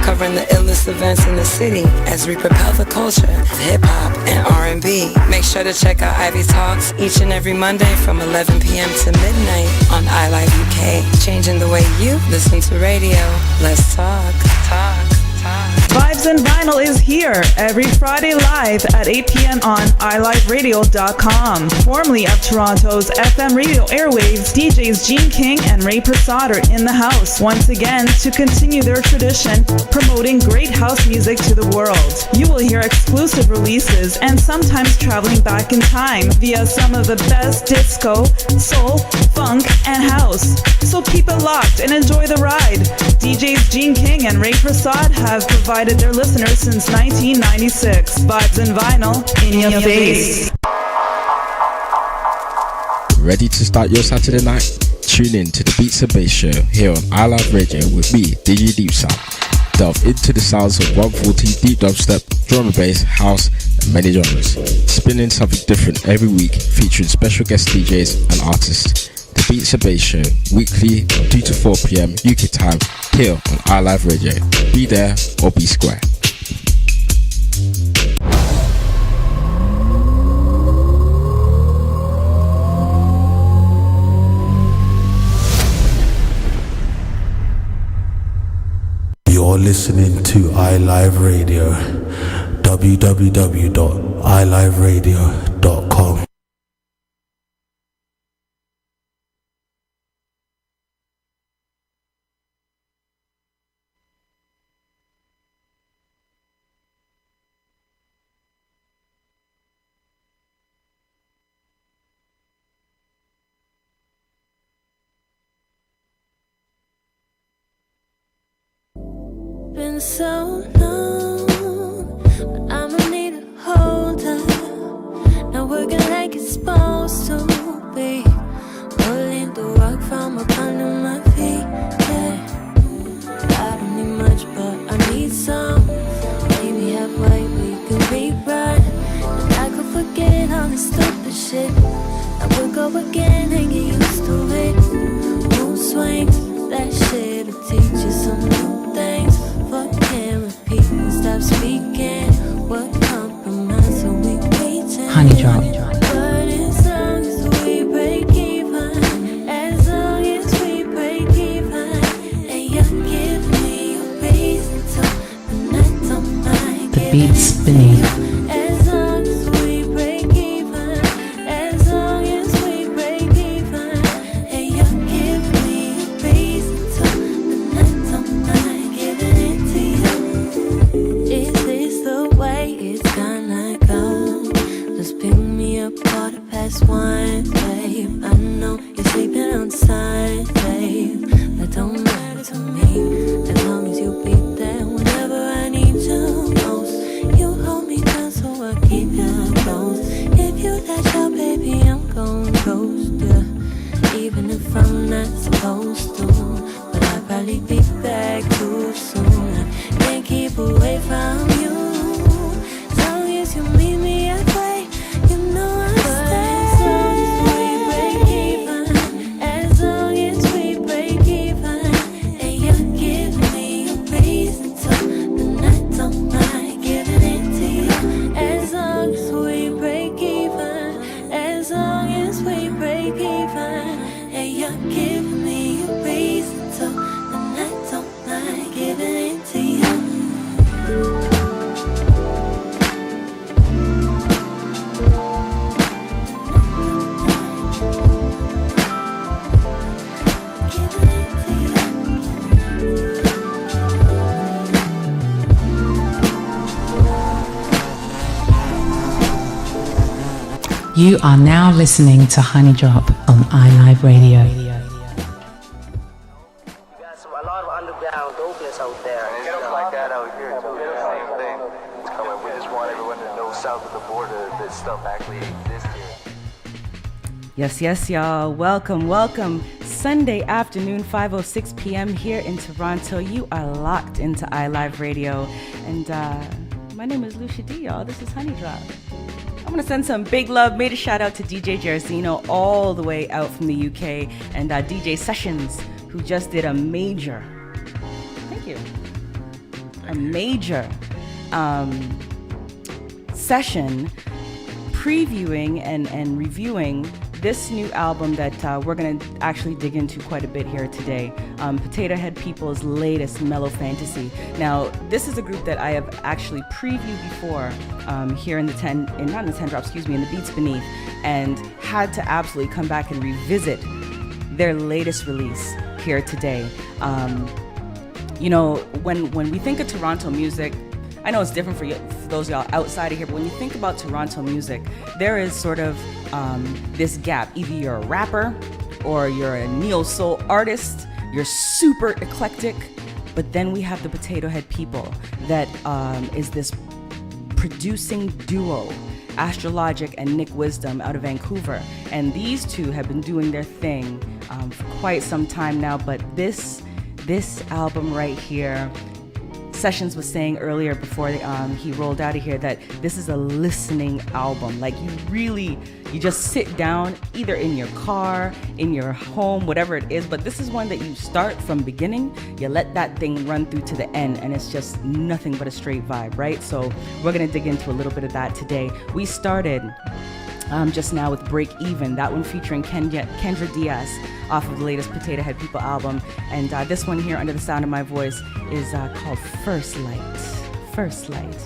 covering the illest events in the city as we propel the culture of hip-hop and R&B. Make sure to check out Ivy Talks each and every Monday from 11 p.m. to midnight on iLive UK, changing the way you listen to radio. Let's talk. Vibes and Vinyl is here every Friday live at 8 p.m. on iLiveRadio.com. Formerly of Toronto's FM radio airwaves, DJs Gene King and Ray Prasad are in the house once again to continue their tradition, promoting great house music to the world. You will hear exclusive releases and sometimes traveling back in time via some of the best disco, soul, funk, and house. So keep it locked and enjoy the ride. DJs Gene King and Ray Prasad have provided their listeners since 1996. Vibes and Vinyl in your face. Ready to start your Saturday night? Tune in to the Beats and Bass Show here on iLive Radio with me, DJ Deep Sound. Delve into the sounds of 140 deep dubstep, drum and bass, house, and many genres. Spinning something different every week, featuring special guest DJs and artists. The Beats and Bass Show, weekly 2 to 4 p.m. UK time, here on iLive Radio. Be there or be square. You're listening to iLive Radio, www.iliveradio.com. Been so long, but I'ma need a holder. Not working like it's supposed to be. Pulling the rock from up under my feet. Yeah. I don't need much, but I need some. Maybe halfway we can rewrite. And I could forget all this stupid shit. I would go again and get used to it. Mood swings, that shit'll teach you some new things. Can't repeat, stop speaking. What compromise are we reaching? Honey Drop. But as long as we break even, as long as we break even, and you give me a reason to, and I don't mind. The beats beneath. As long as we break even, as long as we break even, and you give me a reason to, and I don't mind giving it to you. Is this the way it's gonna go? Just pick me up 1:15, babe. I know you're sleeping on the side, babe. That don't matter to me, as long as you be there whenever I need you most. You hold me down so I keep you close. If you let your baby, I'm gon' ghost you, even if I'm not supposed to. But I'll probably be back too soon. I can't keep away from you. As long as you meet me halfway, you know I'll stay. As long as we break even, as long as we break even, and you give me a reason to, then I don't mind giving it to you. As long as we break even, as long as we break even, and you give me a reason to, then I don't mind giving it to you. You are now listening to Honey Drop on iLive Radio. You got a lot of underground dopeness out there. And it's stuff like that out here too. Same thing. It's coming. We just want everyone to know south of the border that stuff actually exists here. Yes, y'all. Welcome. Sunday afternoon, 5:06 p.m. here in Toronto. You are locked into iLive Radio. And my name is Lucia D, y'all. This is Honey Drop. I'm going to send some big love. Made a shout out to DJ Jerzino all the way out from the UK. And DJ Sessions, who just did a major. Thank you. a major session previewing and reviewing this new album that we're going to actually dig into quite a bit here today. Potato Head People's latest mellow fantasy. Now, this is a group that I have actually previewed before here in the 10, not in the 10 drop, excuse me, in the Beats Beneath, and had to absolutely come back and revisit their latest release here today. You know, when we think of Toronto music, I know it's different for those of y'all outside of here, but when you think about Toronto music, there is sort of this gap. Either you're a rapper or you're a neo-soul artist, you're super eclectic, but then we have the Potato Head People that is this producing duo, Astrologic and Nick Wisdom out of Vancouver. And these two have been doing their thing for quite some time now, but this album right here, Sessions was saying earlier before he rolled out of here that this is a listening album. Like you just sit down either in your car, in your home, whatever it is, but this is one that you start from beginning, you let that thing run through to the end, and it's just nothing but a straight vibe, right? So we're gonna dig into a little bit of that today. We started just now with Break Even, that one featuring Kendra Diaz off of the latest Potato Head People album. And this one here, Under the Sound of My Voice, is called First Light,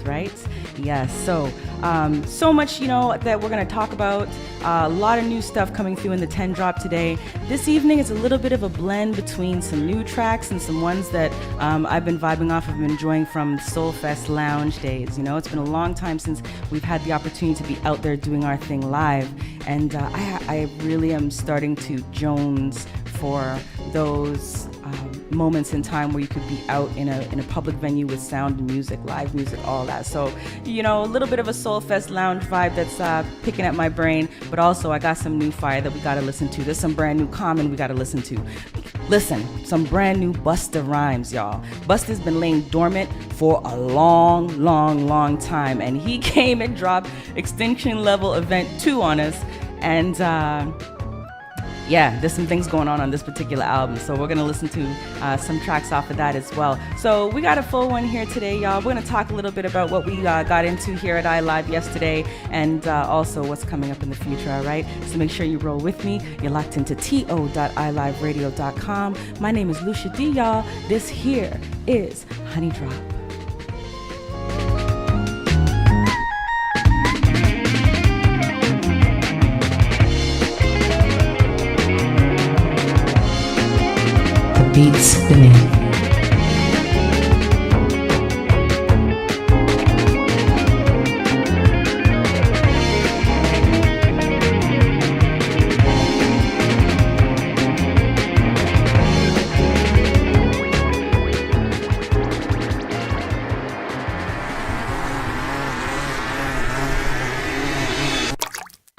right? Yes, so much, you know, that we're going to talk about. A lot of new stuff coming through in the 10 drop today. This evening is a little bit of a blend between some new tracks and some ones that I've been vibing off of, enjoying from Soul Fest lounge days. You know, it's been a long time since we've had the opportunity to be out there doing our thing live. And I really am starting to jones for those moments in time where you could be out in a public venue with sound and music, live music, all that. So, you know, a little bit of a Soul Fest lounge vibe that's picking at my brain, but also I got some new fire that we got to listen to. There's some brand new Common we got to listen to. Listen, some brand new Busta Rhymes, y'all. Busta's been laying dormant for a long time, and he came and dropped Extinction Level Event 2 on us, and yeah, there's some things going on this particular album, so we're going to listen to some tracks off of that as well. So we got a full one here today, y'all. We're going to talk a little bit about what we got into here at iLive yesterday, and also what's coming up in the future, all right? So make sure you roll with me. You're locked into to.iliveradio.com. My name is Lucia D, y'all. This here is Honey Drop. Beats Beneath.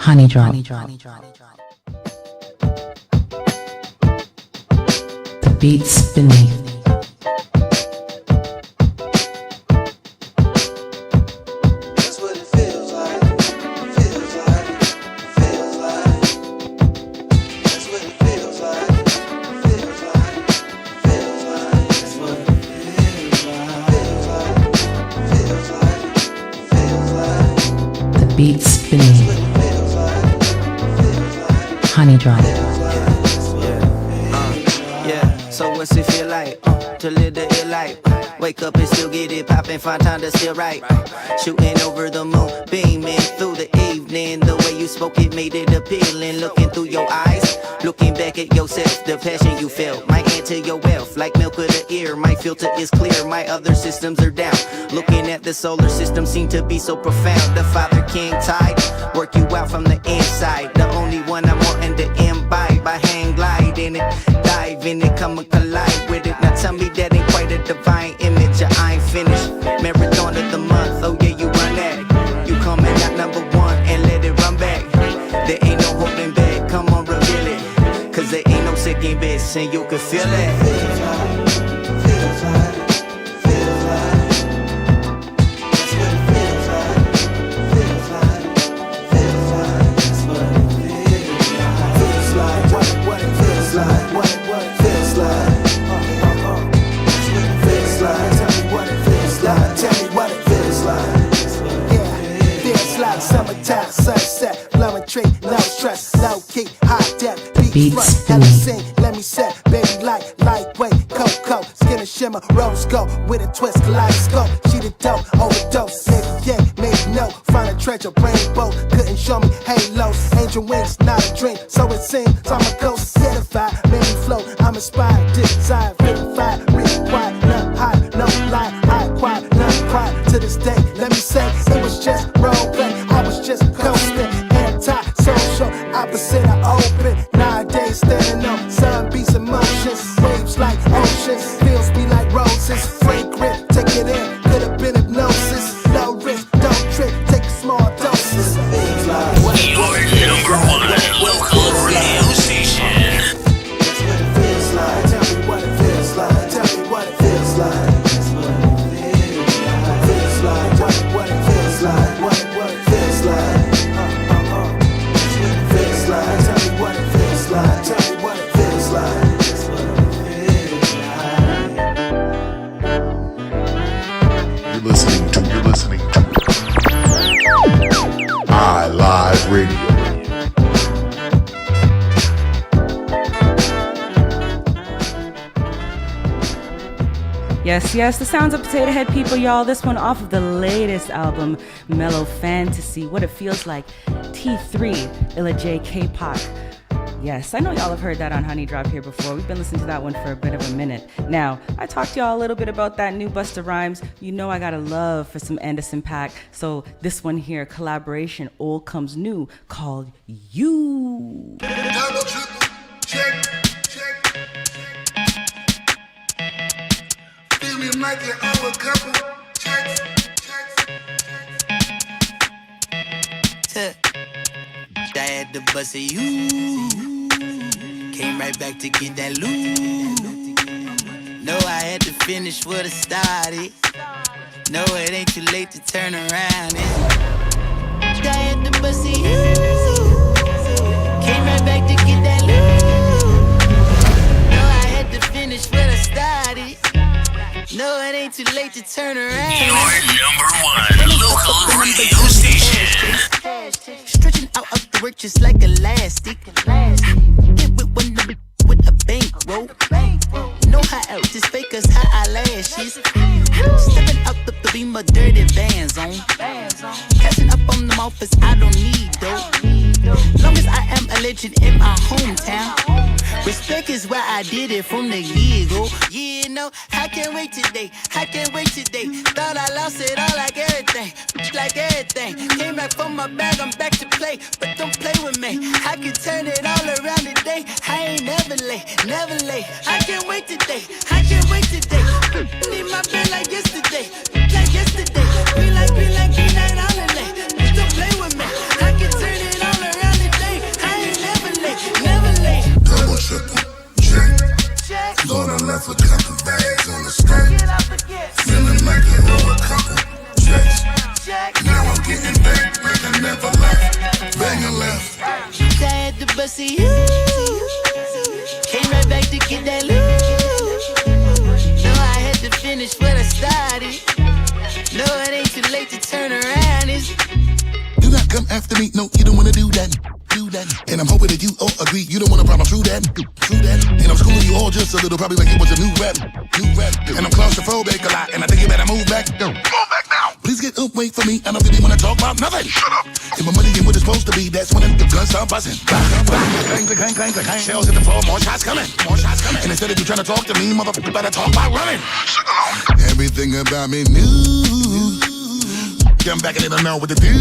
Honey Drop. The Beats Beneath. Beats Beneath. Honey Drop. Yeah, so what's it feel like to live the ill life? Wake up and still get it poppin', find time to still write. Shooting over the moon, beaming through the evening. The way you spoke it made it appealing. Looking through your eyes, looking back at yourself. The passion you felt might add to your wealth. Like milk of the ear, my filter is clear. My other systems are down. Looking at the solar system seem to be so profound. The Father King tide, work you out from the inside. The only one I'm wanting to imbibe. I hang glide in it, dive in it, come and collide with it. Now tell me that ain't quite a divine image. I ain't finished. Marathon of the month, oh yeah, you run that. You coming out number one and let it run back. There ain't no holding back, come on reveal it. Cause there ain't no second best and you can feel it. Feels like, feels like, feels like. That's what it feels like. Feels like, feels like. That's what it feels like. Feels like, what it feels like. What it feels like. That's what it feels like. Tell me what it feels a rose gold with a twist kaleidoscope. She the dope, overdose, nigga, yeah, made it no. Find a treasure, rainbow, couldn't show me halos. Angel wings, not a dream, so it seems I'm a ghost. Certified, made me flow, I'm inspired, desire, verified, required, none high, no lie, I quiet, none quiet. To this day, let me say, it was just role play, I was just coasting, anti-social, opposite of open. Nowadays, standing on sun beats emotions, waves like oceans, feels me like roses, fragrant, take it in, could have been hypnosis, no risk, don't trip, take small doses. Your number one local radio station. That's what it feels like. Tell me what it feels like. Tell me what it feels like. That's what it feels like. Tell me what it feels like. What it feels like. That's what it feels like. Tell me what it feels like. Tell me what it feels like. That's what it feels like. You're listening to iLive Radio. Yes, the sounds of Potato Head people, y'all. This one off of the latest album, Mellow Fantasy. What it feels like. T3, Illa J, K-Pop. Yes, I know y'all have heard that on Honey Drop here before. We've been listening to that one for a bit of a minute. Now, I talked to y'all a little bit about that new Busta Rhymes. You know I got a love for some Anderson .Paak. So this one here, collaboration, Old Comes New, called You. Double, triple, check. Feel me like you owe a couple checks. I had to bust a you. Came right back to get that loot. No, I had to finish what I started. No, it ain't too late to turn around. I had to bust a you. Came right back to get that loot. No, I had to finish what I started. No, it ain't too late to turn around. Your number one local radio station. Stretching out of the work just like elastic. Hit with a bankroll. Know how else is fakers, high eyelashes. Stepping out the beam of dirty Vans on. Catching up on them offers I don't need though. Long as I am a legend in my hometown. Respect is why I did it from the get-go. Yeah, no, I can't wait today. Thought I lost it all like everything. Came back from my bag, I'm back to play. But don't play with me. I can turn it all around today. I ain't never late. I can't wait today. Need my bed like yesterday. Be like all the day. Don't play with me. I can turn it all around today. I ain't never late. Double, triple, check. Gonna left a couple bags on the street. Feeling like you owe a couple checks. Now I'm getting back like I never left. Bang a left. I had to bust you. Came right back to get that loot. No, I had to finish what I started. No, it ain't too late to turn around. Do not come after me, no, you don't wanna do that. And I'm hoping that you all agree, you don't want a problem, true that. And I'm schooling you all just a little, probably like it was a new rap. And I'm claustrophobic a lot, and I think you better move back. Move back now. Please get up, wait for me, I don't really wanna talk about nothing. Shut up. If my money ain't what it's supposed to be, that's when the guns start buzzing. Clang, clang. Shells hit the floor, more shots coming. And instead of you trying to talk to me, motherfucker, better talk by running. Everything about me new. Come back and they don't know what to do.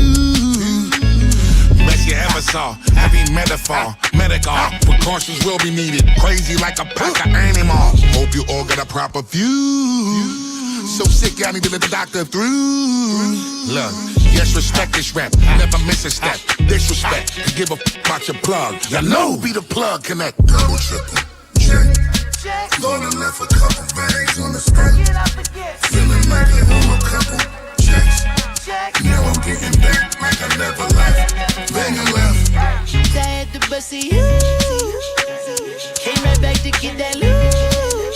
Best you ever saw, heavy metaphor, medical precautions will be needed. Crazy like a pack of animal. Hope you all got a proper view. So sick, I need to let the doctor through. Look, yes, respect this rap, never miss a step. Disrespect, to give a about your plug. You know, be the plug connect. Double, triple, check. Gonna left a couple bags on the street. Feeling like I owe a couple checks. Now I'm getting back like I never left. Bang a left. I had to bust you. Came right back to get that loot.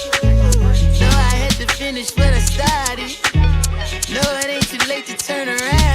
No, I had to finish what I started. No, it ain't too late to turn around.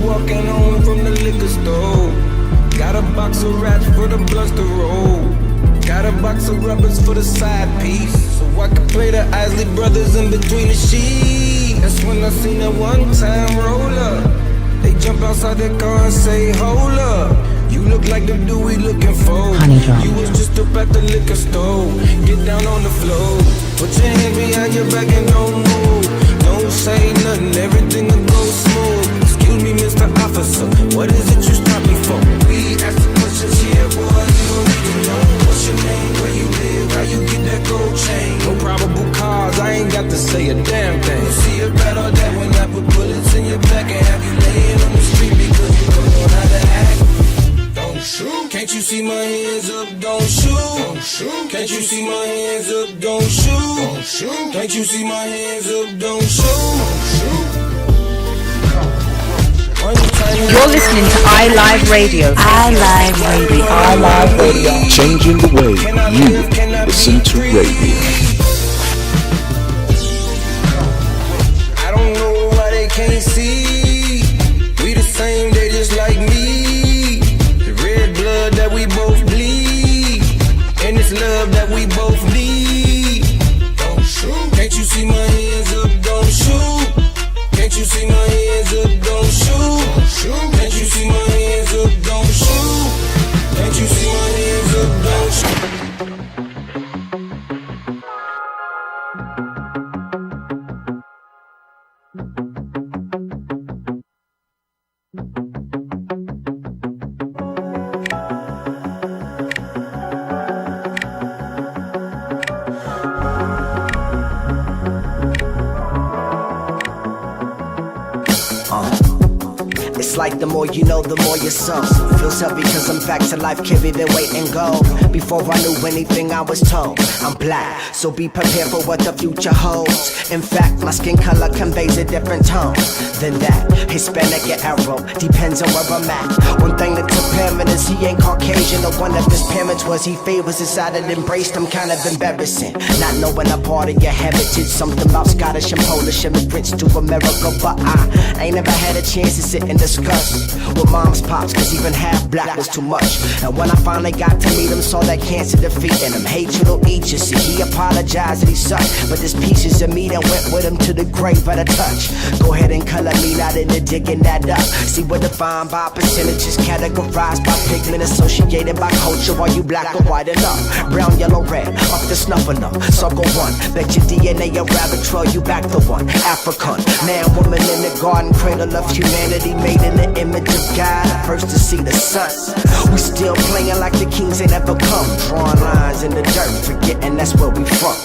walking home from the liquor store. Got a box of rats for the blunts to roll. Got a box of rubbers for the side piece, so I can play the Isley Brothers in between the sheets. That's when I seen that one time roller. They jump outside their car and say, hold up. You look like the dude we looking for. You was just up at the liquor store. Get down on the floor. Put your hand behind your back and don't move. Don't say nothing, everything will go smooth. Excuse me, Mr. Officer, what is it you stopped me for? We ask the questions here, boy, you don't need to know. What's your name, where you live, how you get that gold chain? No probable cause, I ain't got to say a damn thing. You see it better that when I put bullets in your back and have you laying on the street because you don't know how to act. Don't shoot. Can't you see my hands up? Don't shoot. Don't shoot. Can't you see my hands up? Don't shoot. Don't shoot. Can't you see my hands up? Don't shoot. Don't shoot. You're listening to iLive Radio. iLive Radio. iLive Radio. Changing the way you listen to radio. I don't know why they can't see. We the same, they just like me. The red blood that we both bleed, and it's love that we both need. Don't shoot. Can't you see my hands up? Don't shoot. Can't you see my hands up? Don't shoot. Can't you see my hands up? Don't shoot. Can't you see my hands up? Don't shoot. It's like the more you know, the more you sunk. Feels heavy cause I'm back to life, carry the weight and go. Before I knew anything I was told, I'm black, so be prepared for what the future holds. In fact, my skin color conveys a different tone than that. Hispanic or Arab, depends on where I'm at. One thing that's apparent is he ain't Caucasian, or one of his parents was. He favors his side and embraced him, kind of embarrassing. Not knowing a part of your heritage, something about Scottish and Polish immigrants to America. But I ain't never had a chance to sit and discuss with mom's pops, cause even half black was too much. And when I finally got to meet him, saw that cancer defeating him. Hatred will eat you, see, he apologized that he sucked, but there's pieces of me that went with him to the grave at a touch. Go ahead and color me, not into digging that up. See, we're defined by percentages, categorized by pigment, associated by culture. Are you black or white enough? Brown, yellow, red, up to snuff enough. Circle one, bet your DNA a rabbit trail, you back the one. African, man, woman in the garden, cradle of humanity, made in the image of God, first to see the sun. We still playing like the kings ain't ever come. Drawing lines in the dirt, forgetting that's where we from.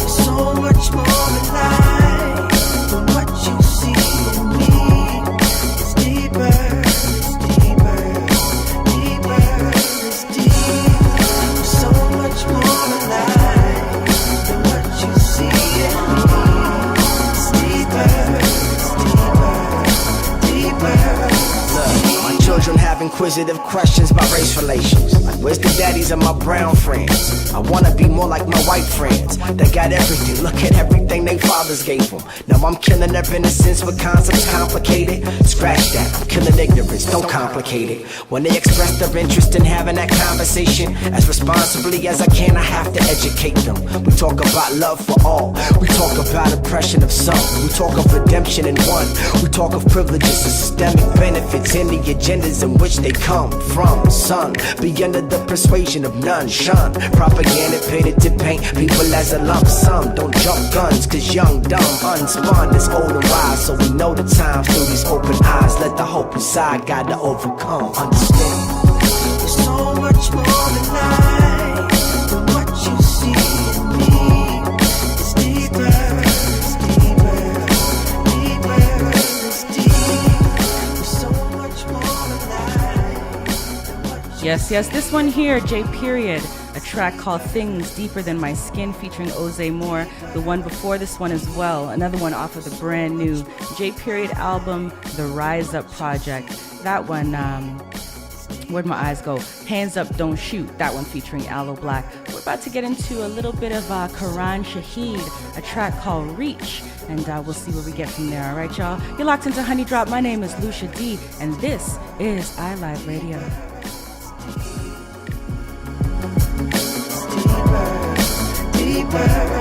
So much more than life than what you see in me. It's deeper, it's deeper, deeper, it's deep. So much more than life than what you see in me. It's deeper, it's deeper, deeper. Look, my children have inquisitive questions about race relations. Like, where's the daddies of my brown friends? I wanna be more like my white friends. They got everything, look at everything they fathers gave them. Now I'm killing their innocence with concepts complicated. Scratch that, I'm killing ignorance, don't complicate it. When they express their interest in having that conversation, as responsibly as I can, I have to educate them. We talk about love for all, we talk about oppression of some, we talk of redemption in one, we talk of privileges and systemic benefits in the agendas in which they come from. Son, be under the persuasion of none, shun propaganda pitted to paint people as a lump sum. Don't jump guns, cause young, dumb, unspun is old and wise. So we know the times through these open eyes. Let the hope inside guide to overcome. Understand? There's so much more than life than what you see in me. It's deeper, it's deeper, deeper, it's deep. There's so much more than life than what you Yes, this one here, J Period, a track called Things Deeper Than My Skin featuring Oze Moore. The one before this one as well, another one off of the brand new J Period album, The Rise Up Project. That one, where'd my eyes go? Hands Up, Don't Shoot, that one featuring Aloe Black. We're about to get into a little bit of Karan Shahid, a track called Reach. and we'll see where we get from there. All right, y'all. You're locked into Honey Drop. My name is Lucia D, and this is iLive Radio. Deeper.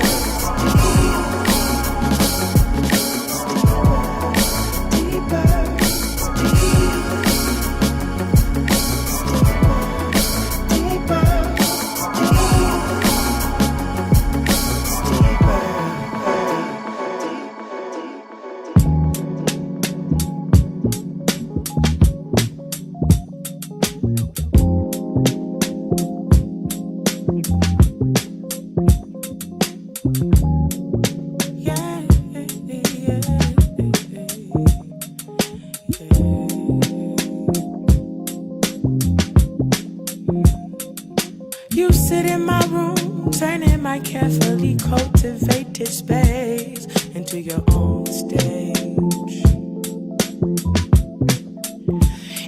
You sit in my room, turning my carefully cultivated space into your own stage.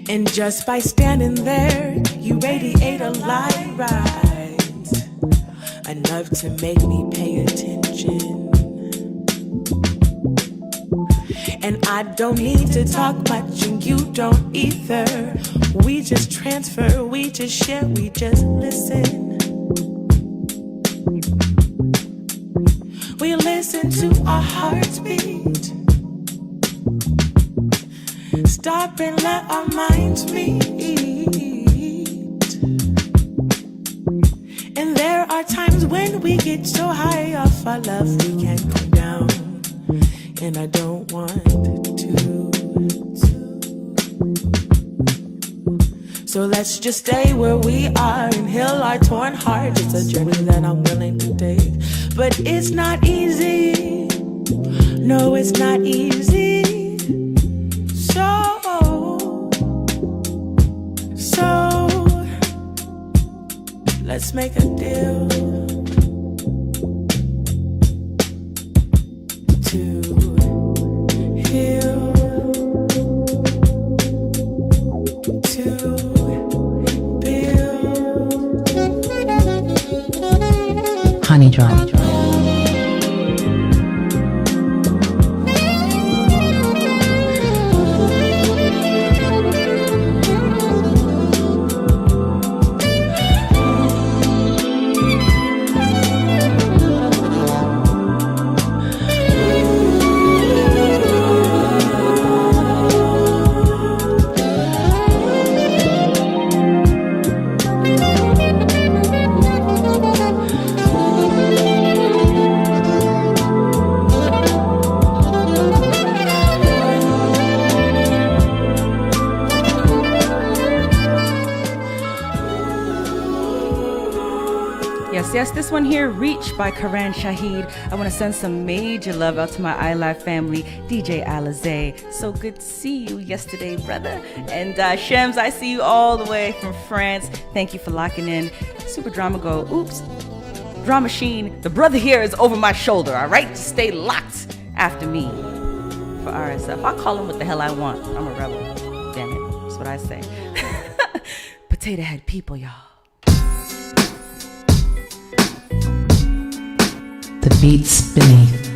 And just by standing there, you radiate a light right, enough to make me pay attention. And I don't need to talk much, and you don't either. We just transfer, we just share, we just listen. We listen to our hearts beat. Stop and let our minds meet. And there are times when we get so high off our love we can't come down. And I don't want to. So let's just stay where we are and heal our torn heart. It's a journey that I'm willing to take, but it's not easy. No, it's not easy. So let's make a deal to heal, to Honey Drop. Yes, this one here, Reach by Karan Shahid. I want to send some major love out to my iLive family, DJ Alizé. So good to see you yesterday, brother. And Shems, I see you all the way from France. Thank you for locking in. Super Drama Go. Oops. Drama Machine. The brother here is over my shoulder, all right? Just stay locked after me for RSF. I'll call him what the hell I want. I'm a rebel. Damn it. That's what I say. Potato head people, y'all. The beats beneath.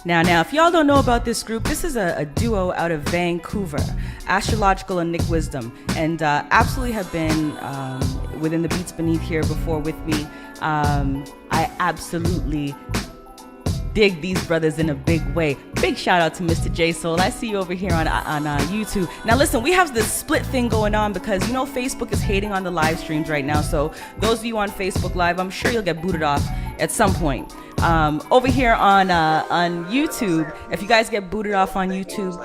Now, if y'all don't know about this group, this is a duo out of Vancouver, Astrological and Nick Wisdom, and absolutely have been within the Beats Beneath here before with me. I absolutely dig these brothers in a big way. Big shout out to Mr. J Soul. I see you over here on YouTube. Now listen, we have this split thing going on because you know Facebook is hating on the live streams right now. So those of you on Facebook Live, I'm sure you'll get booted off at some point. Over here on YouTube, if you guys get booted off on YouTube,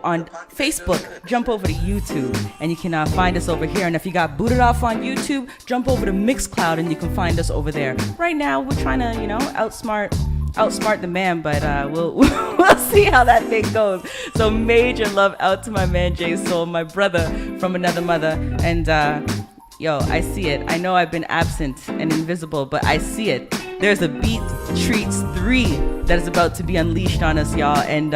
on Facebook, jump over to YouTube and you can find us over here. And if you got booted off on YouTube, jump over to Mixcloud and you can find us over there. Right now, we're trying to, outsmart the man, but we'll see how that thing goes. So major love out to my man J Soul, my brother from another mother, and yo, I see it. I know I've been absent and invisible, but I see it. There's a Beat Treats 3 that is about to be unleashed on us, y'all, and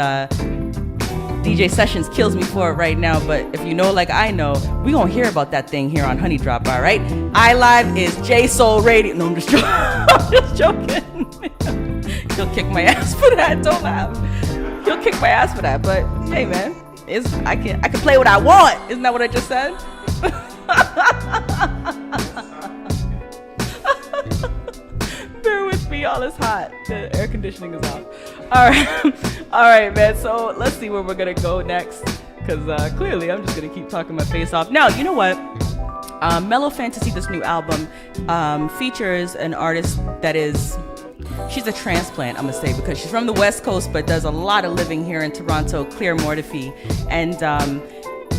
DJ Sessions kills me for it right now, but if you know like I know, we gonna hear about that thing here on Honey Drop, all right? iLive is J-Soul Radio. No, I'm just joking. I'm just joking. He'll kick my ass for that. Don't laugh. He'll kick my ass for that, but hey, man, I can play what I want. Isn't that what I just said? Bear with me, y'all. It's hot. The air conditioning is off. All right, man. So let's see where we're gonna go next, because clearly I'm just gonna keep talking my face off. Now, you know what? Mellow Fantasy, this new album, features an artist that is. She's a transplant, I'm gonna say, because she's from the West Coast, but does a lot of living here in Toronto, Claire Mortefi. And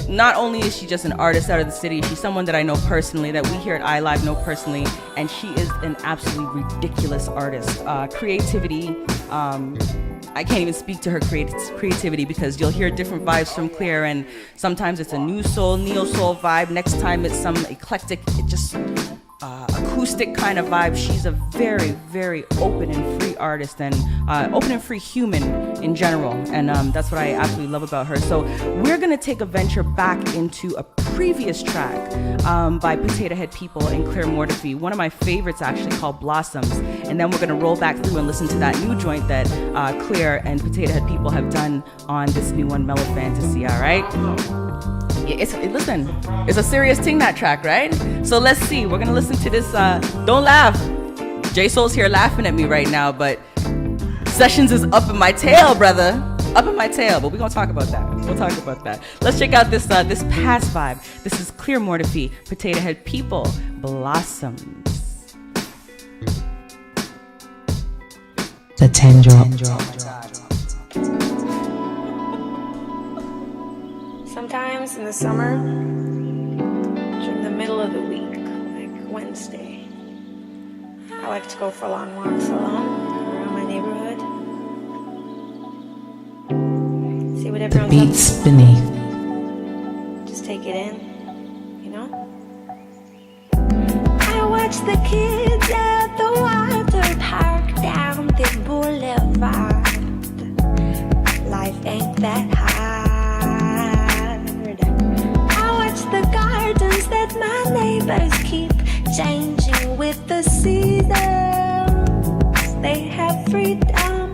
not only is she just an artist out of the city, she's someone that I know personally, that we here at iLive know personally, and she is an absolutely ridiculous artist. Creativity, I can't even speak to her creativity, because you'll hear different vibes from Claire, and sometimes it's a new soul, neo-soul vibe, next time it's some eclectic, acoustic kind of vibe. She's a very, very open and free artist, and open and free human in general, and that's what I absolutely love about her. So we're gonna take a venture back into a previous track by Potato Head People and Claire Mortefi, one of my favorites actually, called Blossoms, and then we're gonna roll back through and listen to that new joint that Claire and Potato Head People have done on this new one, Mellow Fantasy. All right. Listen, it's a serious thing, that track, right? So let's see. We're gonna listen to this. Don't laugh. J-Soul's here laughing at me right now, but Sessions is up in my tail, brother. Up in my tail. But we're gonna talk about that. We'll talk about that. Let's check out this past vibe. This is Claire Mortefi, Potato Head People, Blossoms. The 10 drop. Sometimes in the summer, during the middle of the week, like Wednesday, I like to go for long walks alone around my neighborhood. See what everyone's Beats up to. beneath. Just take it in, you know? I watch the kids at the water park down the boulevard. Life ain't that hard. The gardens that my neighbors keep changing with the seasons. They have freedom.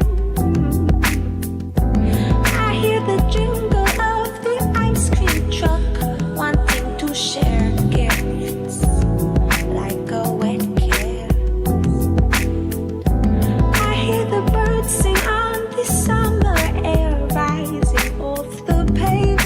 I hear the jingle of the ice cream truck wanting to share gifts like a wet kiss. I hear the birds sing on the summer air rising off the pavement.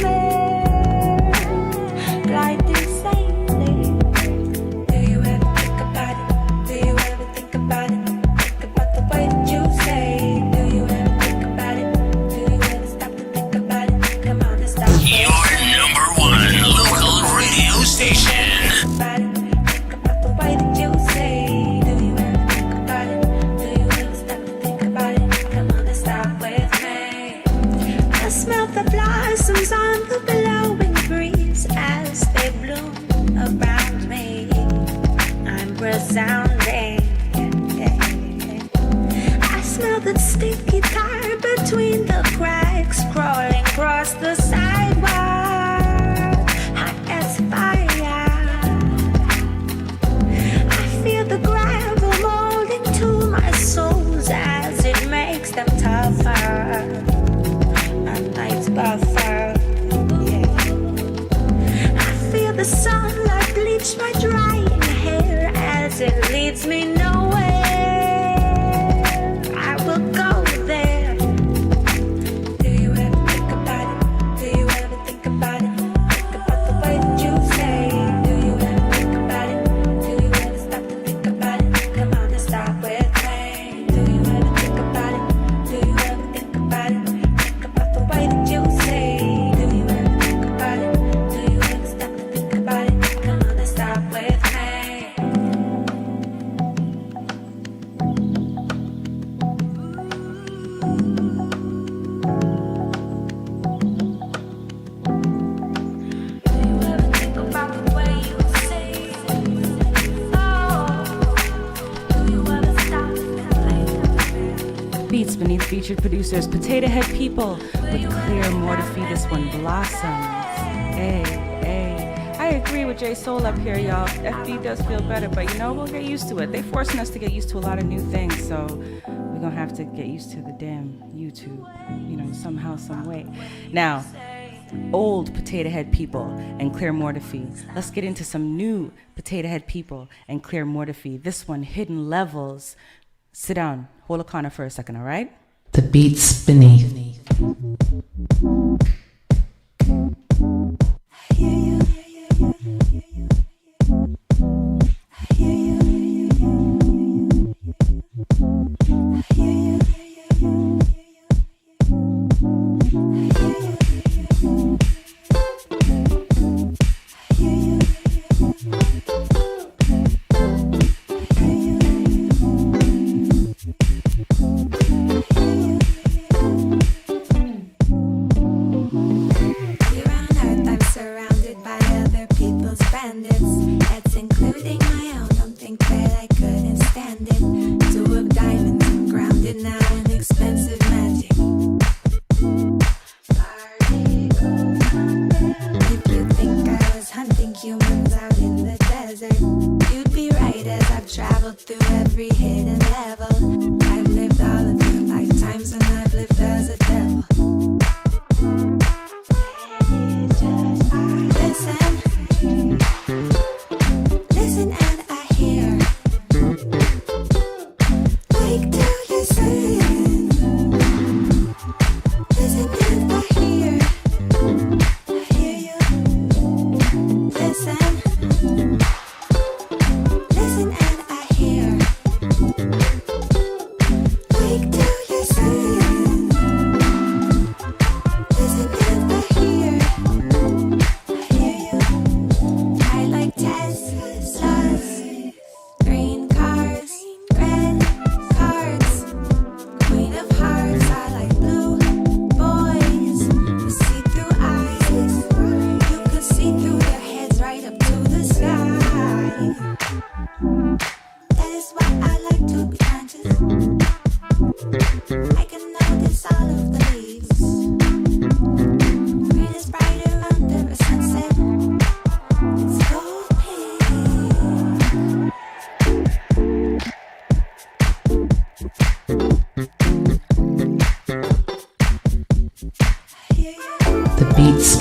On the blowing breeze as they bloom around me, I'm resounding. I smell that stinky tire between the cracks, crawling across the sidewalk, hot as fire. I feel the gravel molding to my soles as it makes them tougher. A night's buffer. The sunlight bleached my drying hair as it leads me nowhere. I will go there. Do you ever think about it? Do you ever think about it? Think about the way that you say. Do you ever think about it? Do you ever stop to think about it? Come on and stop with me. Do you ever think about it? Do you ever think about it? Think about the way that you say. Do you ever think about it? Do you ever stop to think about it? Come on and stop with me. beneath featured producers Potato Head People with Clear Mortifee. This one blossoms. Hey, hey. I agree with J Soul up here, y'all. FB does feel better, but you know, we'll get used to it. They forcing us to get used to a lot of new things, so we're gonna have to get used to the damn YouTube, you know, somehow, some way. Now, old Potato Head People and Clear Mortifee. Let's get into some new Potato Head People and Clear Mortifee. This one, Hidden Levels. Sit down, hold a corner for a second, all right? The beats beneath.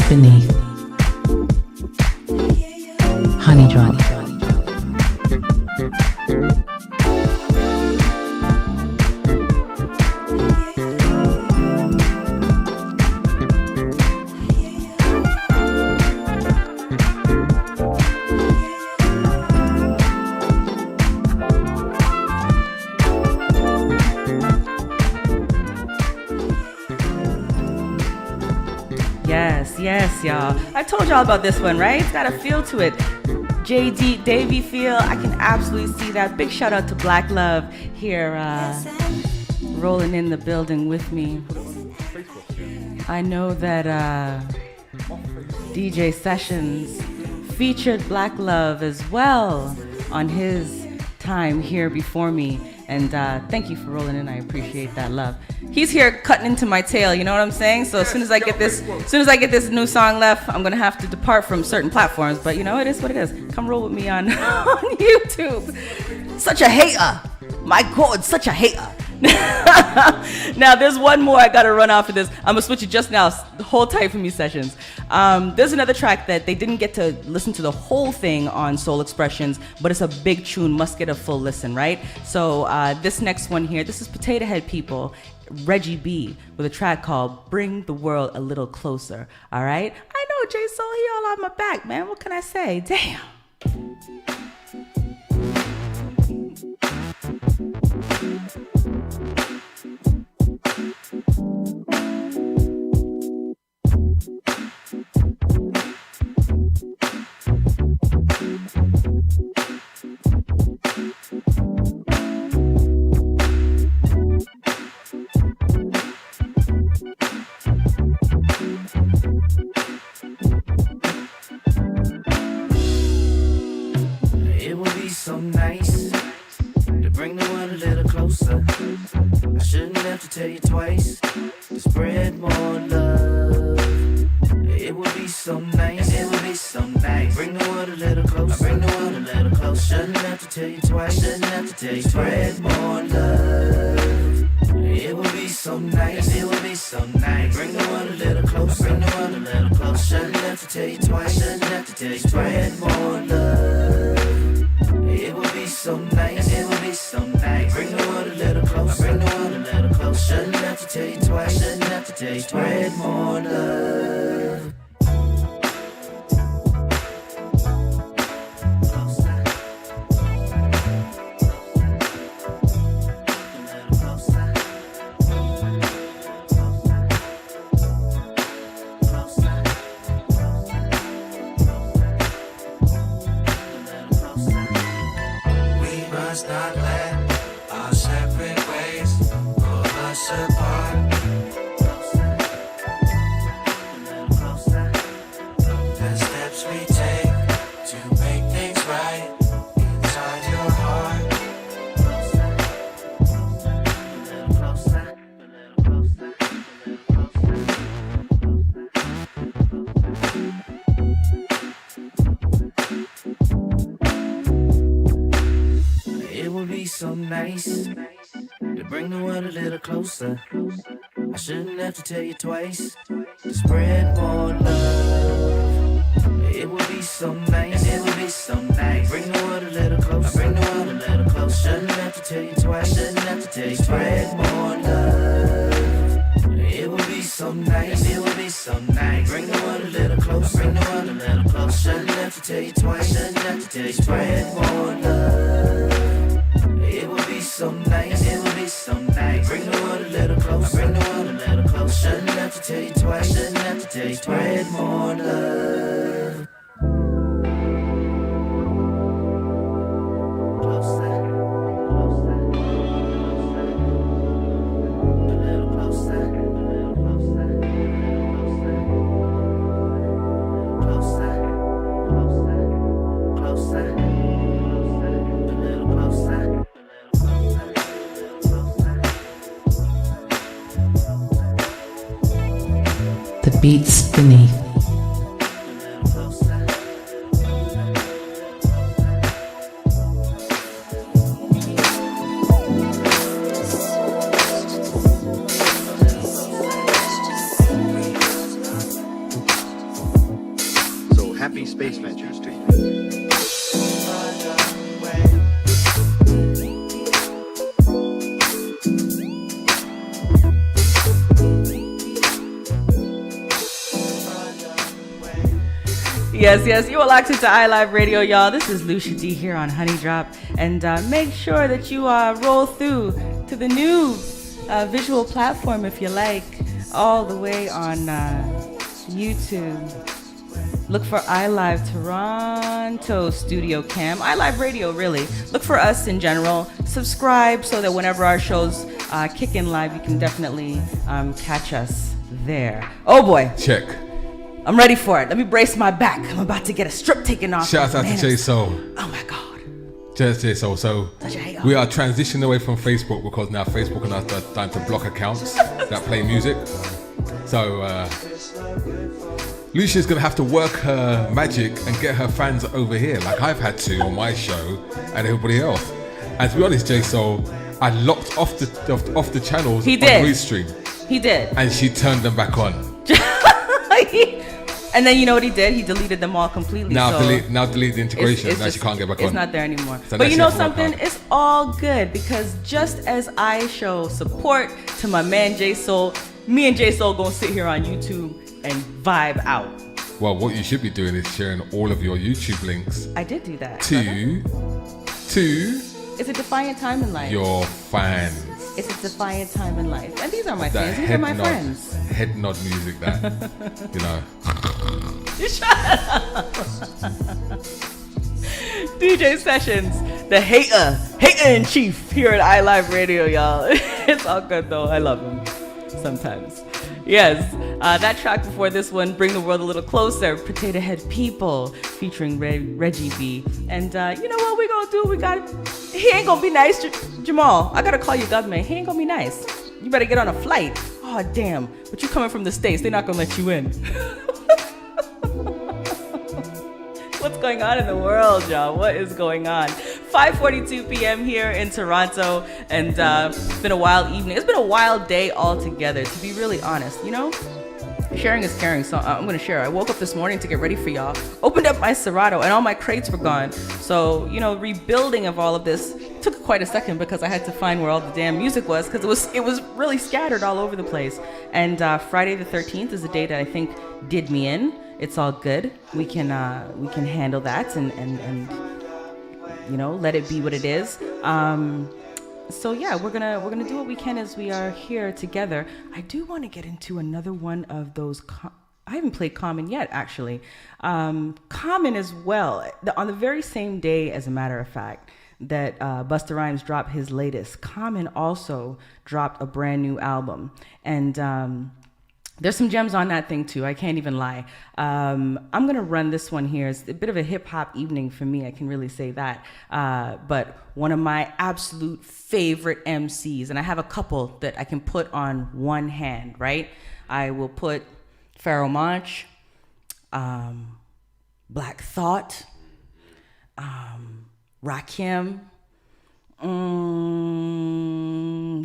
Beneath Honey Drop. Yes, y'all. I told y'all about this one, right? It's got a feel to it. JD Davy feel. I can absolutely see that. Big shout out to Black Love here, rolling in the building with me. I know that DJ Sessions featured Black Love as well on his time here before me. And thank you for rolling in. I appreciate that love. He's here cutting into my tail. You know what I'm saying? So as soon as I get this new song left, I'm gonna have to depart from certain platforms. But you know, it is what it is. Come roll with me on YouTube. Such a hater. My God, such a hater. Now there's one more I gotta run off of this. I'm gonna switch it just now. Hold tight for me, Sessions. There's another track that they didn't get to listen to the whole thing on Soul Expressions, but it's a big tune, must get a full listen, right? So this next one here, this is Potato Head People, Reggie B, with a track called Bring the World a Little Closer. All right? I know J Soul, he all on my back, man. What can I say? Damn. It would be so nice to bring the world a little closer. I shouldn't have to tell you twice to spread more love. It would be so nice, it would be so nice. Bring the world a little closer, bring the world a little closer. Shouldn't have to tell you twice, shouldn't have to tell you spread more love. It would be so nice, it would be so nice. Bring the world a little closer, bring the world a little closer. Shouldn't have to tell you twice, shouldn't have to tell you spread more love. It would be so nice, it would be so nice. Bring the world a little closer, bring the world a little closer. Shouldn't have to tell you twice, shouldn't have to tell you spread more love. Must not let our separate ways pull us apart. The steps we take to make things right inside your heart. It would be so nice to bring the world a little closer. I shouldn't have to tell you twice to spread more love. It would be so nice, it would be so nice. Bring the world a little closer, bring the world a little closer. Shouldn't have to tell you twice, shouldn't have to tell you spread more love. It would be so nice, it would be so nice. Bring the world a little closer, bring the world a little closer. Shouldn't have to tell you twice, shouldn't have to tell you spread more love. It would be so nice, it would be so nice. Bring the world a little closer, bring the world a little closer. Shouldn't have to tell you twice, shouldn't have to tell you spread more love. The beats beneath. So happy space ventures to you. Yes, you are locked into iLive Radio, y'all. This is Lucia D here on Honey Drop. And make sure that you roll through to the new visual platform, if you like, all the way on YouTube. Look for iLive Toronto Studio Cam. iLive Radio, really. Look for us in general. Subscribe so that whenever our shows kick in live, you can definitely catch us there. Oh boy. Check. I'm ready for it. Let me brace my back. I'm about to get a strip taken off. Shout out to J Soul. Oh my God. J Soul. So we are transitioning away from Facebook because now Facebook and us are starting to block accounts that play music. So Lucia's gonna have to work her magic and get her fans over here, like I've had to on my show and everybody else. And to be honest, J Soul, I locked off the channels on Restream. He did. And she turned them back on. And then you know what he did? He deleted them all completely. Now delete the integration. Now she can't get back on. It's not there anymore. So but you know something? It's all good because just as I show support to my man J Soul, me and J Soul gonna sit here on YouTube and vibe out. Well, what you should be doing is sharing all of your YouTube links. I did do that. To it's a defiant time in life. Your fans. It's a defiant time in life. And these are my fans. These are my friends. Head nod music that, you know. Shut up. DJ Sessions, the hater in chief here at iLive Radio, y'all. It's all good though. I love him sometimes. Yes, that track before this one, Bring the World a Little Closer, Potato Head People, featuring Reggie B. And you know what we gonna do? He ain't gonna be nice, Jamal. I gotta call you government. He ain't gonna be nice. You better get on a flight. Oh, damn. But you coming from the States, they're not gonna let you in. What's going on in the world, y'all? What is going on? 5:42 p.m. here in Toronto, and it's been a wild evening. It's been a wild day altogether, to be really honest. You know, sharing is caring, so I'm gonna share. I woke up this morning to get ready for y'all, opened up my Serato, and all my crates were gone. So, you know, rebuilding of all of this took quite a second because I had to find where all the damn music was, because it was really scattered all over the place. And Friday the 13th is a day that I think did me in. It's all good. We can handle that and you know, let it be what it is. So yeah, we're gonna do what we can as we are here together. I do want to get into another one of those. I haven't played Common yet, actually. Common as well. On the very same day, as a matter of fact, that Busta Rhymes dropped his latest, Common also dropped a brand new album, and there's some gems on that thing too. I can't even lie. I'm gonna run this one here. It's a bit of a hip hop evening for me. I can really say that. But one of my absolute favorite MCs, and I have a couple that I can put on one hand, right? I will put Pharoah Monch, Black Thought, Rakim.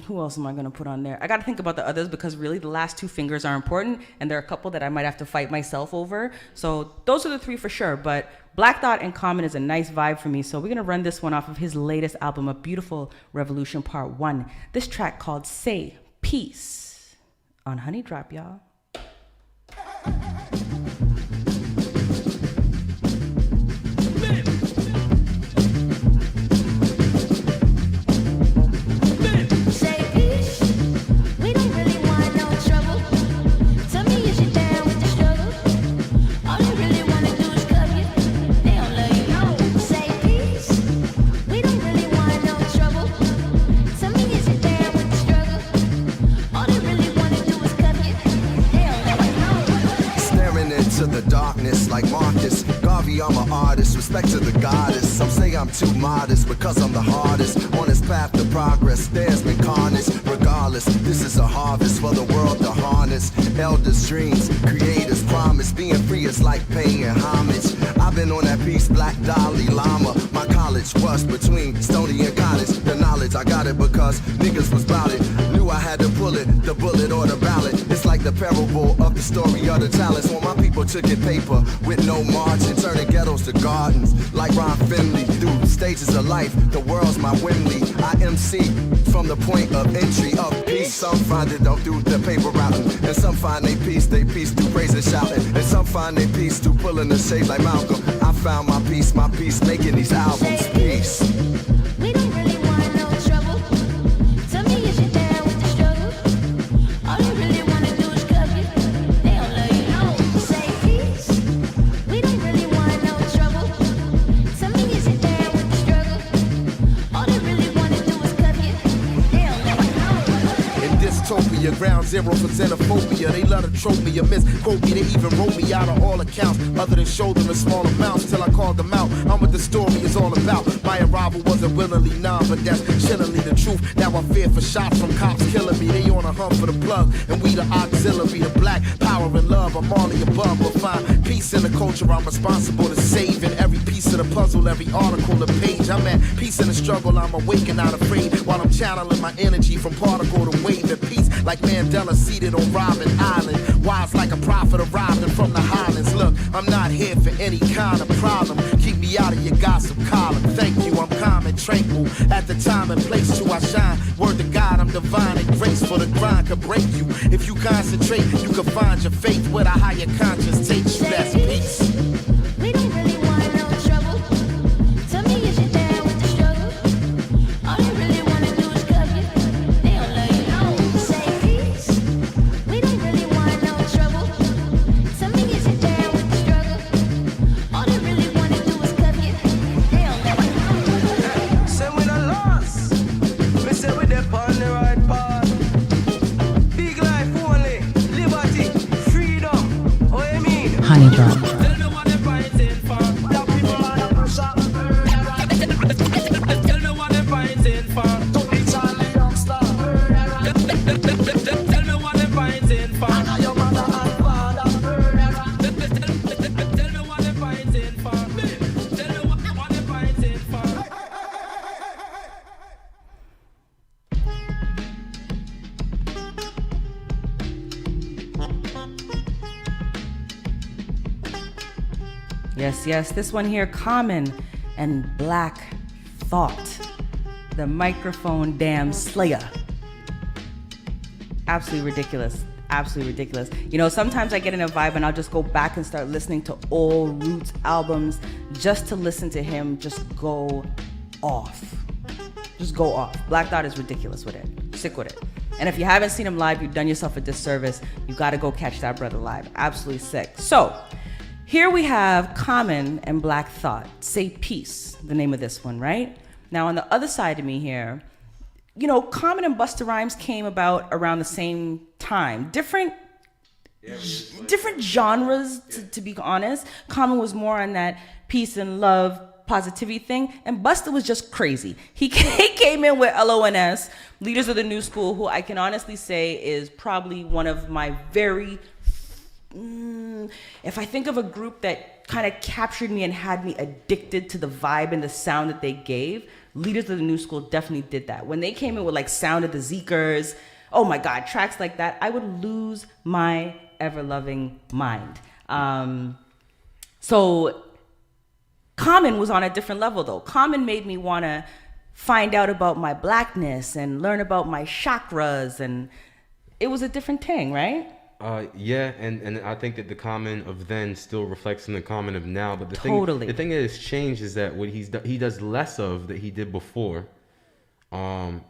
Who else am I gonna put on there? I gotta think about the others because really the last two fingers are important, and there are a couple that I might have to fight myself over. So those are the three for sure. But Black Thought and Common is a nice vibe for me. So we're gonna run this one off of his latest album, A Beautiful Revolution Part 1. This track called Say Peace on Honey Drop, y'all. Like Marcus Garvey, I'm an artist. Respect to the goddess. Some say I'm too modest because I'm the hardest on this path to progress. There's been carnage. Regardless, this is a harvest for the world to harness. Elders' dreams, creators' promise. Being free is like paying homage. I've been on that piece, Black Dalai Lama. My college was between Stony and college. The knowledge, I got it because niggas was bout it. Knew I had to pull it, the bullet or the ballot. It's like the parable of the story of the talents. When my people took it paper with no margin, turning ghettos to gardens. Like Ron Finley, through stages of life, the world's my Wembley. I MC from the point of entry of peace. Some find it out through the paper routing, and some find they peace through praise and shouting, and some find they peace through pulling the shade like Malcolm. I found my peace making these albums. Peace. We don't really want no trouble. Tell me if you're down with the struggle. All they really wanna do is cuff you. They don't love you. No. Say peace. We don't really want no trouble. Tell me if you're down with the struggle. All they really wanna do is cuff you. They don't love you. No. In dystopia, ground zero for xenophobia. They love to trope me or misquote me. They even wrote me out of all accounts, other than show them in small amounts till I called them out. I'm what the story is all about. My arrival wasn't willingly, nah, but that's chillingly the truth. Now I fear for shots from cops killing me. They on a hunt for the plug, and we the auxiliary, the black power and love. I'm all the above, but find peace in the culture. I'm responsible to saving every piece of the puzzle, every article, the page. I'm at peace in the struggle. I'm awake and not afraid while I'm channeling my energy from particle to wave at peace. Like Mandela seated on Robin Island, wise like a prophet arriving from the Highlands. Look, I'm not here for any kind of problem. Keep me out of your gossip column. Thank you, I'm calm and tranquil. At the time and place to I shine. Word to God, I'm divine and graceful. The grind could break you. If you concentrate, you can find your faith where the higher conscience takes you. That's peace. We don't really want no trouble. Tell me if you're down with the struggle. All they really wanna do is cuff you. They don't love you. No. Say peace. We don't really want no trouble. Tell me if you're down with the struggle. All they really wanna do is cuff you. They don't love you. Say we not lost. We say we dey on the right path. Big life only. Live Honey Drop. Yes, this one here, Common and Black Thought, the microphone damn slayer. Absolutely ridiculous. You know, sometimes I get in a vibe and I'll just go back and start listening to old Roots albums just to listen to him just go off. Black Thought is ridiculous with it. Sick with it. And if you haven't seen him live, you've done yourself a disservice. You got to go catch that brother live. Absolutely sick. So, here we have Common and Black Thought. Say Peace, the name of this one, right? Now, on the other side of me here, you know, Common and Busta Rhymes came about around the same time. Different genres, to be honest. Common was more on that peace and love, positivity thing, and Busta was just crazy. He came in with LONS, Leaders of the New School, who I can honestly say is probably one of my very... if I think of a group that kind of captured me and had me addicted to the vibe and the sound that they gave, Leaders of the New School definitely did that. When they came in with like Sound of the Zeekers, oh my God, tracks like that, I would lose my ever-loving mind. So Common was on a different level though. Common made me want to find out about my blackness and learn about my chakras, and it was a different thing, right? Yeah, and I think that the Common of then still reflects in the Common of now. But the thing that has changed is that what he does less of that he did before,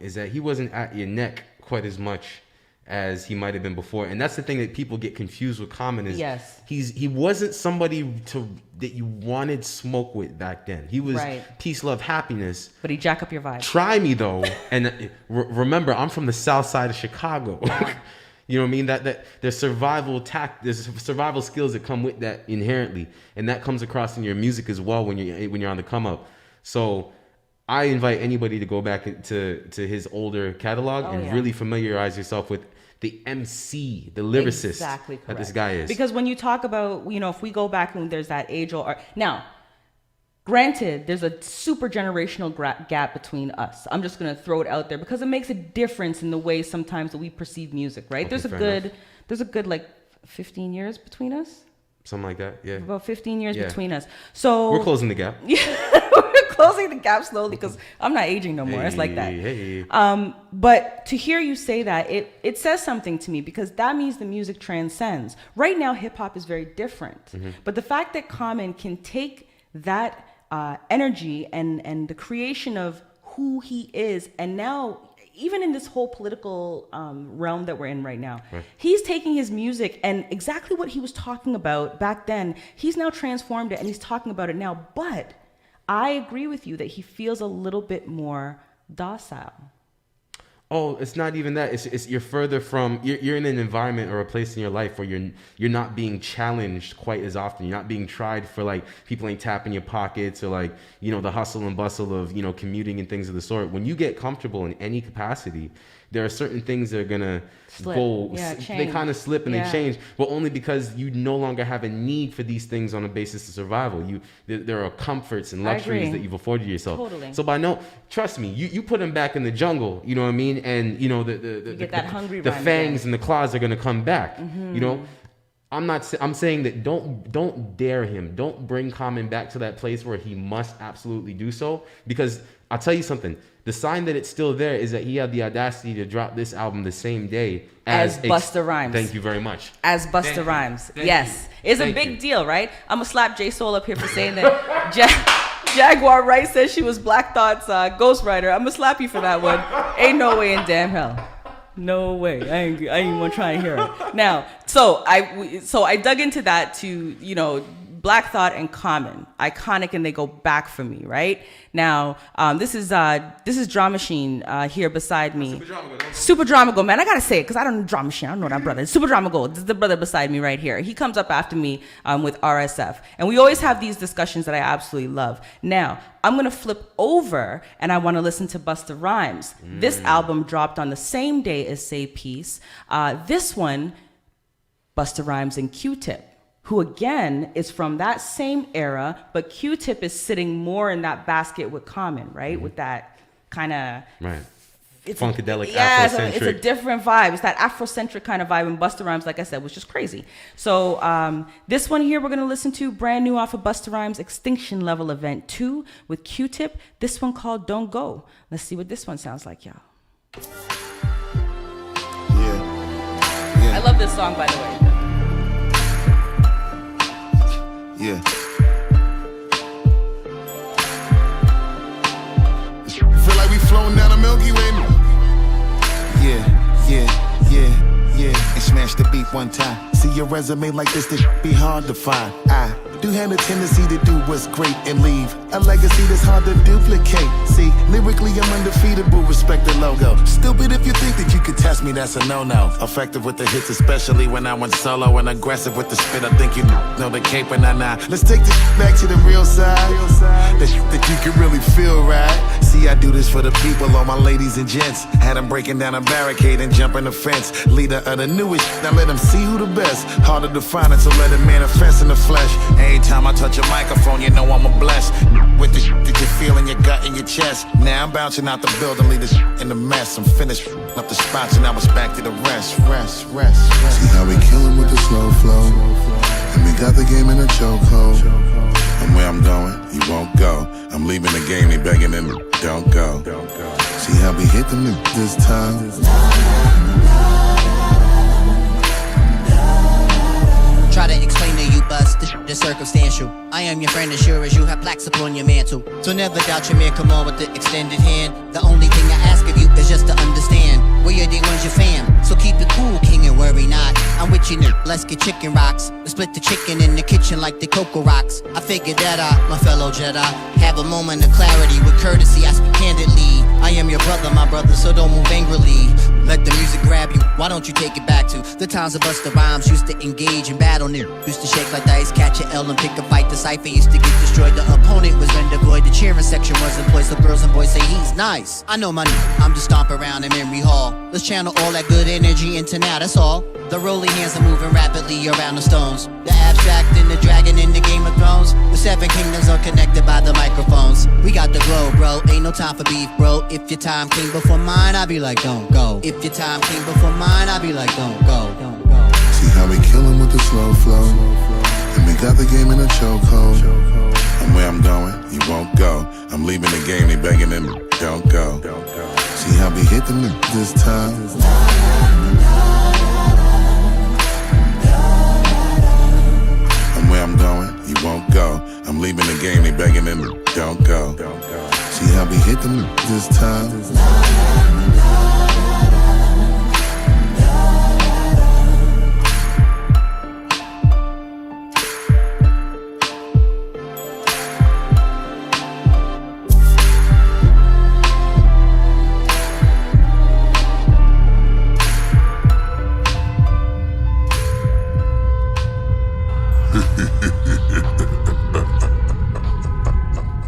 is that he wasn't at your neck quite as much as he might have been before. And that's the thing that people get confused with Common is he wasn't somebody that you wanted smoke with back then. He was peace, love, happiness. But he jack up your vibe. Try me though, and remember, I'm from the south side of Chicago. You know what I mean? That there's there's survival skills that come with that inherently, and that comes across in your music as well when you're on the come up. So I invite anybody to go back to his older catalog and really familiarize yourself with the MC, the lyricist that this guy is. Because when you talk about, you know, if we go back and there's that age old art now. Granted, there's a super generational gap between us. I'm just going to throw it out there because it makes a difference in the way sometimes that we perceive music, right? Okay, there's a good like 15 years between us. Something like that, yeah. About 15 years between us. So we're closing the gap. Yeah, we're closing the gap slowly because I'm not aging no more. It's like that. But to hear you say that, it says something to me because that means the music transcends. Right now, hip hop is very different. Mm-hmm. But the fact that Common can take that energy and the creation of who he is, and now even in this whole political realm that we're in right now, he's taking his music and exactly what he was talking about back then, he's now transformed it and he's talking about it now. But I agree with you that he feels a little bit more docile. Oh, it's not even that. It's you're further from. You're in an environment or a place in your life where you're not being challenged quite as often. You're not being tried for like people ain't tapping your pockets or like, you know, the hustle and bustle of, you know, commuting and things of the sort. When you get comfortable in any capacity, there are certain things that are gonna go. They kind of slip and they change, but only because you no longer have a need for these things on a basis of survival. There are comforts and luxuries that you've afforded yourself. Totally. So trust me, you put them back in the jungle. You know what I mean? And you know the fangs and the claws are gonna come back. Mm-hmm. You know. I'm saying that don't dare him. Don't bring Common back to that place where he must absolutely do so, because I'll tell you something. The sign that it's still there is that he had the audacity to drop this album the same day as Busta Rhymes. Thank you very much. As Busta Rhymes. Yes. It's a big deal, right? I'm going to slap J Soul up here for saying that Jaguar Wright says she was Black Thought's ghostwriter. I'm going to slap you for that one. Ain't no way in damn hell. No way. I ain't even want to try and hear it. Now, so I dug into that to, you know, Black Thought and Common, iconic, and they go back for me, right? Now, this is Drum Machine here beside me. Super Dramago, man. I gotta say it because I don't know Drum Machine. I don't know that brother. Super Dramago. This is the brother beside me right here. He comes up after me with RSF, and we always have these discussions that I absolutely love. Now, I'm gonna flip over, and I want to listen to Busta Rhymes. This album dropped on the same day as Say Peace. This one, Busta Rhymes and Q-Tip, who again is from that same era, but Q-Tip is sitting more in that basket with Common, right? With that kind of funkadelic, Afrocentric. Afrocentric. It's a different vibe. It's that Afrocentric kind of vibe, and Busta Rhymes, like I said, was just crazy. So this one here we're gonna listen to, brand new off of Busta Rhymes' Extinction Level Event 2 with Q-Tip. This one called Don't Go. Let's see what this one sounds like, y'all. I love this song, by the way. Yeah. Feel like we floating down the Milky Way. Yeah. And smash the beat one time. See your resume like this, this be hard to find. I do have a tendency to do what's great and leave a legacy that's hard to duplicate. See, lyrically I'm undefeatable, respect the logo. Stupid if you think that you could test me, that's a no-no. Effective with the hits, especially when I went solo, and aggressive with the spit. I think you know the cape and nah. Let's take this back to the real side. The shit that you can really feel, right? See, I do this for the people, all my ladies and gents. Had them breaking down a barricade and jumping the fence. Leader of the newest, now let them see who the best. Harder to find it, so let it manifest in the flesh. Every time I touch a microphone, you know I'm a blessed. With the shit that you feel in your gut and your chest. Now I'm bouncing out the building, leave the shit in the mess. I'm finished up the spots and now it's back to the rest. See how we killin' with the slow flow, and we got the game in a chokehold. And where I'm going, you won't go. I'm leaving the game, they begging and don't go. See how we hit them this time. Try to explain to you, bust the circumstantial. I am your friend as sure as you have plaques upon your mantle. So never doubt your man, come on with the extended hand. The only thing I ask of you is just to understand. We're the ones your fam, so keep it cool, king, and worry not. I'm with you, let's get chicken rocks. We split the chicken in the kitchen like the Cocoa Rocks. I figured that out, my fellow Jedi. Have a moment of clarity with courtesy, I speak candidly. I am your brother, my brother, so don't move angrily. Let the music grab you, why don't you take it back to the times of Busta Rhymes used to engage in battle near. Used to shake like dice, catch an L and pick a fight. The cipher used to get destroyed, the opponent was rendered void. The cheering section was employed, so girls and boys say he's nice. I know my I'm just stomp around in memory hall. Let's channel all that good energy into now, that's all. The rolling hands are moving rapidly around the stones. The abstract and the dragon in the Game of Thrones. The seven kingdoms are connected by the microphones. We got the glow, bro, ain't no time for beef, bro. If your time came before mine, I'll be like, don't go. If your time came before mine, I'll be like, don't go. See how we killin' with the slow flow, and we got the game in a chokehold. And where I'm going, you won't go. I'm leaving the game, they begging and don't go. See how we hit them this time. And where I'm going, you won't go. I'm leaving the game, they begging and don't go. See how we hit them this time.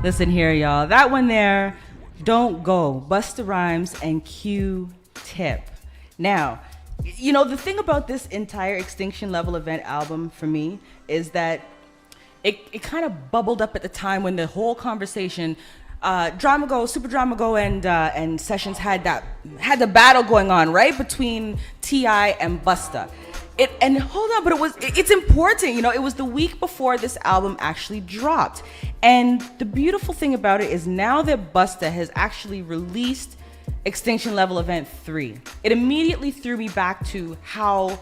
Listen here, y'all. That one there, Don't Go, Busta Rhymes and Q-Tip. Now, you know, the thing about this entire Extinction Level Event album for me is that it kind of bubbled up at the time when the whole conversation, Dramago, Super Dramago, and Sessions had the battle going on, right, between T.I. and Busta. And hold on, but it's important, you know, it was the week before this album actually dropped. And the beautiful thing about it is now that Busta has actually released Extinction Level Event 3, it immediately threw me back to how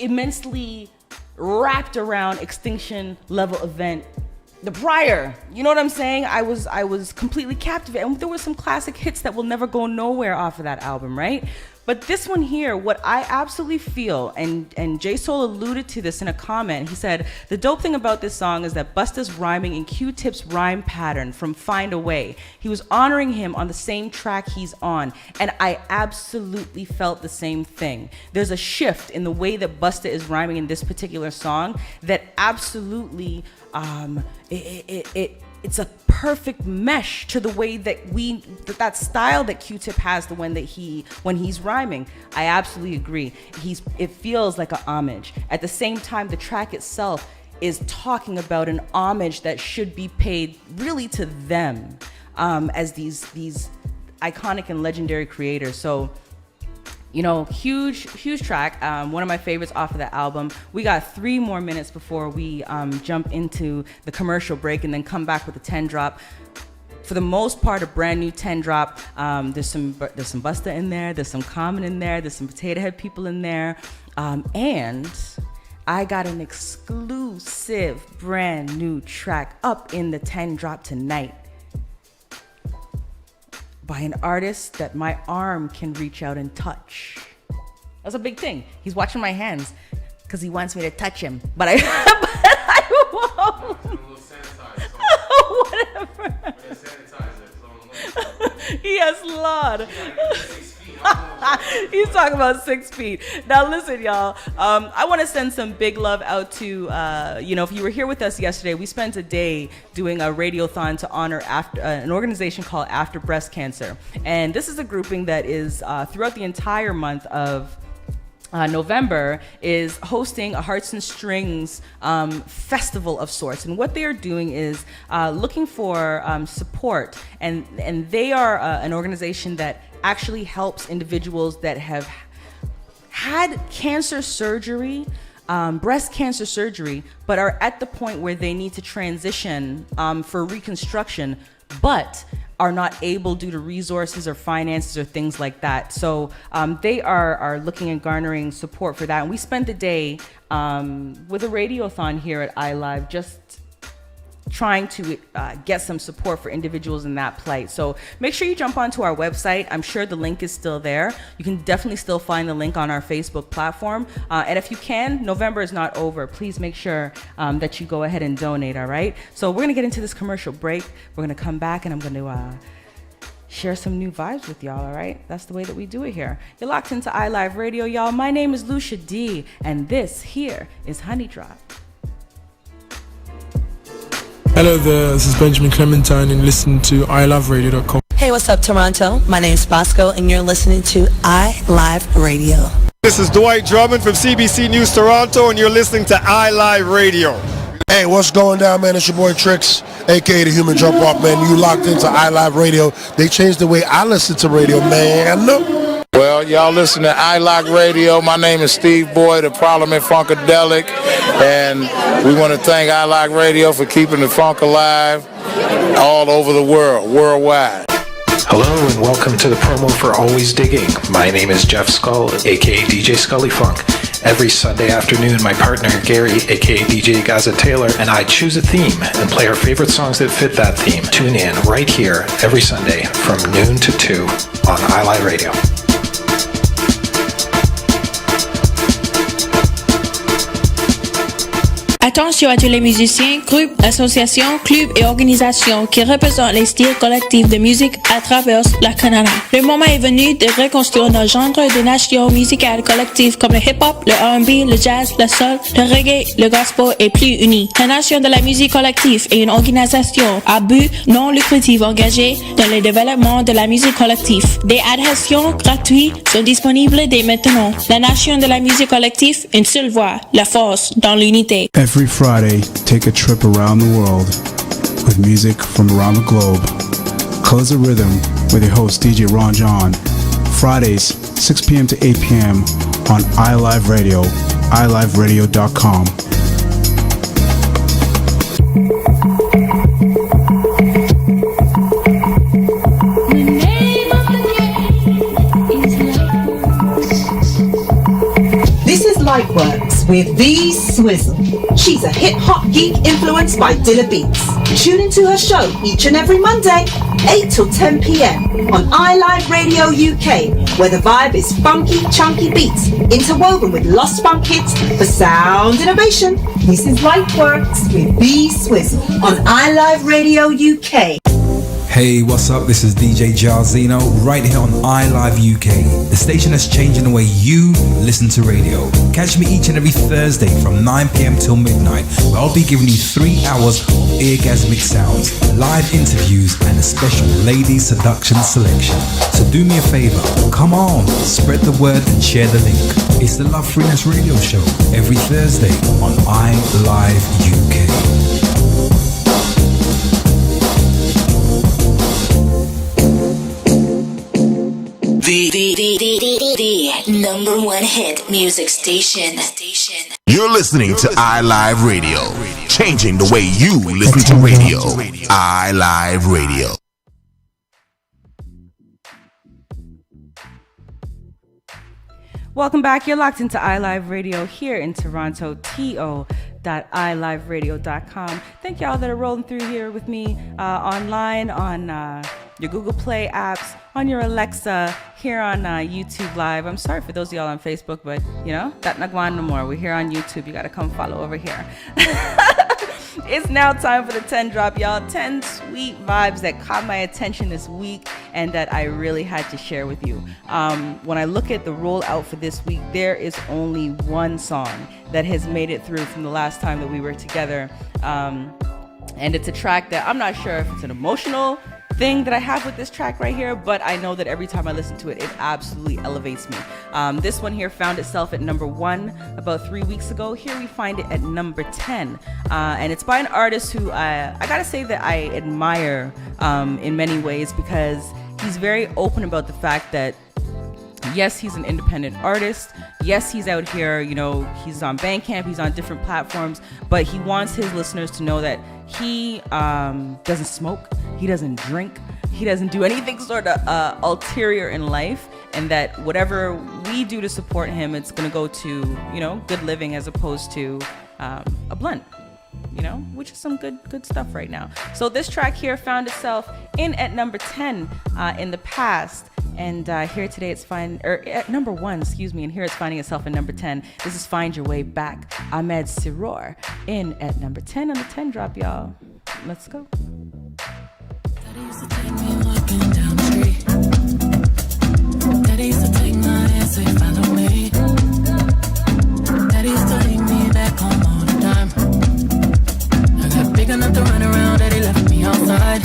immensely wrapped around Extinction Level Event the prior. You know what I'm saying? I was completely captivated. And there were some classic hits that will never go nowhere off of that album, right? But this one here, what I absolutely feel, and J Soul alluded to this in a comment. He said the dope thing about this song is that Busta's rhyming in Q-Tip's rhyme pattern from Find a Way. He was honoring him on the same track he's on, and I absolutely felt the same thing. There's a shift in the way that Busta is rhyming in this particular song that absolutely it's a perfect mesh to the way that that style that Q-Tip has, the one that when he's rhyming. I absolutely agree. It feels like an homage. At the same time, the track itself is talking about an homage that should be paid really to them as these iconic and legendary creators. So, you know, huge track. One of my favorites off of the album. We got 3 more minutes before we jump into the commercial break and then come back with a 10 drop. For the most part, a brand new 10 drop. There's some Busta in there. There's some Common in there. There's some Potato Head people in there. And I got an exclusive brand new track up in the 10 drop tonight by an artist that my arm can reach out and touch. That's a big thing. He's watching my hands because he wants me to touch him. But I won't. Whatever. Yes, Lord. He's talking about 6 feet. Now listen, y'all. I want to send some big love out to, if you were here with us yesterday, we spent a day doing a radiothon to honor an organization called After Breast Cancer. And this is a grouping that is throughout the entire month of November is hosting a Hearts and Strings festival of sorts. And what they are doing is looking for support. And they are an organization that actually helps individuals that have had cancer surgery, breast cancer surgery, but are at the point where they need to transition for reconstruction, but are not able due to resources or finances or things like that. So they are looking and garnering support for that. And we spent the day with a radiothon here at iLive just trying to get some support for individuals in that plight. So make sure you jump onto our website. I'm sure the link is still there. You can definitely still find the link on our Facebook platform. And if you can, November is not over. Please make sure that you go ahead and donate, all right? So we're going to get into this commercial break. We're going to come back and I'm going to share some new vibes with y'all, all right? That's the way that we do it here. You're locked into iLive Radio, y'all. My name is Lucia D, and this here is Honey Drop. Hello there, this is Benjamin Clementine and listen to iloveradio.com. Hey, what's up, Toronto? My name's Bosco and you're listening to iLive Radio. This is Dwight Drummond from CBC News Toronto and you're listening to iLive Radio. Hey, what's going down, man? It's your boy Trix, aka the Human Jump Off, man. You locked into iLive Radio. They changed the way I listen to radio, man. Well, y'all listen to iLive Radio. My name is Steve Boyd of Parliament Funkadelic, and we want to thank iLive Radio for keeping the funk alive all over the world, worldwide. Hello and welcome to the promo for Always Digging. My name is Jeff Skull, aka DJ Scully Funk. Every Sunday afternoon, my partner Gary, aka DJ Gaza Taylor, and I choose a theme and play our favorite songs that fit that theme. Tune in right here every Sunday from noon to 2 on iLive Radio. Attention à tous les musiciens, groupes, associations, clubs et organisations qui représentent les styles collectifs de musique à travers le Canada. Le moment est venu de reconstruire nos genres de nations musicales collectives comme le hip-hop, le R&B, le jazz, le soul, le reggae, le gospel et plus unis. La Nation de la musique collective est une organisation à but non lucratif engagée dans le développement de la musique collective. Des adhésions gratuites sont disponibles dès maintenant. La Nation de la musique collective, une seule voix, la force dans l'unité. Every Friday, take a trip around the world with music from around the globe. Colors of Rhythm with your host DJ Ron John. Fridays, 6 p.m. to 8 p.m. on iLive Radio, iLiveRadio.com. This is Lightworks with V Swizzle. She's a hip-hop geek influenced by Dilla Beats. Tune into her show each and every Monday, 8 till 10 p.m. on iLive Radio UK, where the vibe is funky, chunky beats, interwoven with lost funk hits for sound innovation. This is Lightworks with B Swiss on iLive Radio UK. Hey, what's up? This is DJ Jarzino right here on iLive UK, the station that's changing the way you listen to radio. Catch me each and every Thursday from 9 p.m. till midnight, where I'll be giving you 3 hours of orgasmic sounds, live interviews, and a special lady seduction selection. So do me a favor, come on, spread the word and share the link. It's the Love Freeness Radio Show every Thursday on iLive UK. The number one hit music station. You're listening to iLive Radio, changing the way you listen to radio. iLive Radio. Welcome back. You're locked into iLive Radio here in Toronto, to.iliveradio.com. Thank y'all that are rolling through here with me online on your Google Play apps, on your Alexa, here on YouTube Live. I'm sorry for those of y'all on Facebook, but you know, that not going no more. We're here on YouTube. You got to come follow over here. It's now time for the 10 drop, y'all. 10 sweet vibes that caught my attention this week and that I really had to share with you. When I look at the rollout for this week, there is only one song that has made it through from the last time that we were together. And it's a track that I'm not sure if it's an emotional thing that I have with this track right here, but I know that every time I listen to it, it absolutely elevates me. This one here found itself at number 1 about 3 weeks ago. Here we find it at number 10, and it's by an artist who I gotta say that I admire in many ways, because he's very open about the fact that yes, he's an independent artist. Yes, he's out here, you know, he's on Bandcamp, he's on different platforms, but he wants his listeners to know that he doesn't smoke, he doesn't drink, he doesn't do anything sort of ulterior in life, and that whatever we do to support him, it's going to go to, you know, good living as opposed to a blunt. You know, which is some good stuff right now. So this track here found itself in at number 10 in the past, and here today it's at number 1, excuse me, and here it's finding itself in number 10. This is Find Your Way Back, Ahmed Siror, in at number 10 on the 10 drop, y'all. Let's go. Daddy used to take me walking down the street. Daddy used to take my hand, say follow me. Daddy used to lead me back home all the time. Big enough to run around, Daddy left me outside.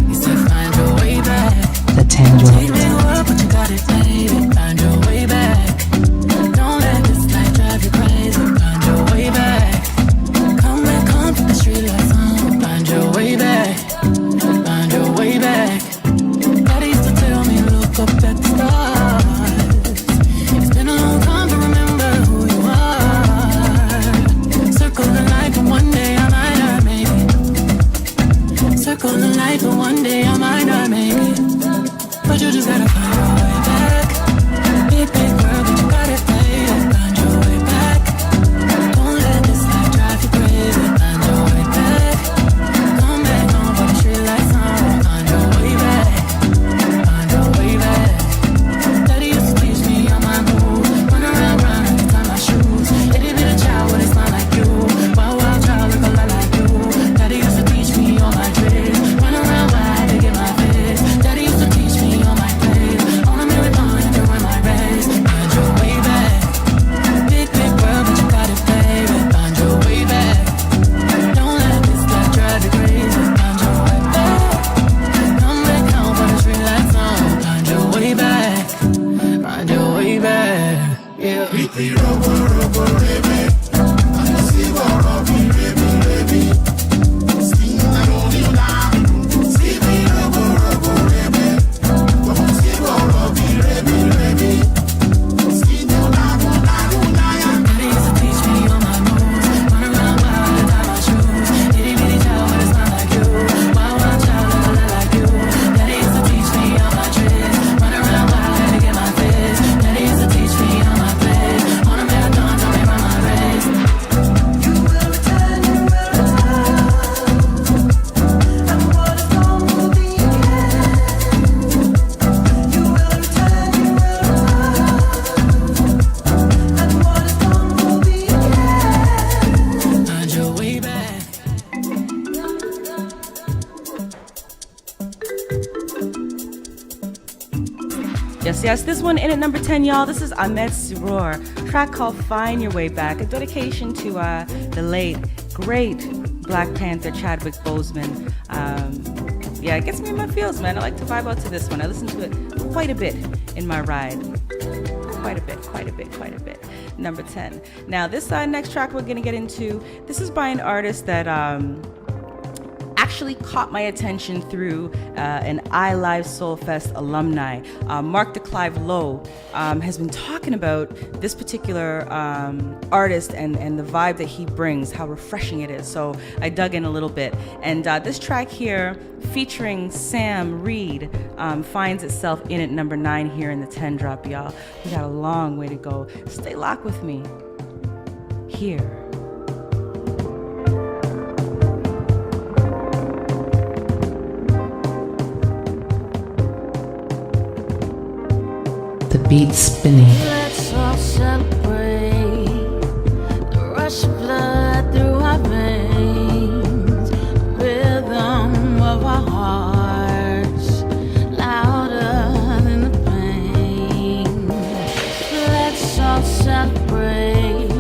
He said, find your way back. The 10 drop. Take me up, but you got it, baby. Find your way back. Don't let this life drive you crazy. Find your way back. Come back home to the street lights on. Find your way back. Find your way back. Daddy used to tell me, look up at the stars. It's been a long time to remember who you are. Circle the light, and one day I might not make it. Circle the light, but one day I might not make it. But you just gotta find your way back. Big girl, but you got it, baby. Find your way back. Don't let this life drive you crazy. Find your way back. Come back home for the street lights on. Find your way back. Yes, this one in at number 10, y'all. This is Ahmed Siror, track called Find Your Way Back, a dedication to the late, great Black Panther Chadwick Boseman. Yeah, it gets me in my feels, man. I like to vibe out to this one. I listen to it quite a bit in my ride. Quite a bit. Number 10. Now, this next track we're going to get into, this is by an artist that actually caught my attention through an iLive Soulfest alumni. Mark DeClive Lowe has been talking about this particular artist and the vibe that he brings, how refreshing it is. So I dug in a little bit. And this track here, featuring Sam Reed, finds itself in at number 9 here in the 10 drop, y'all. We got a long way to go. Stay locked with me. Here. The beat's spinning. Let's all celebrate the rush of blood through our veins, rhythm of our hearts, louder than the pain. Let's all celebrate.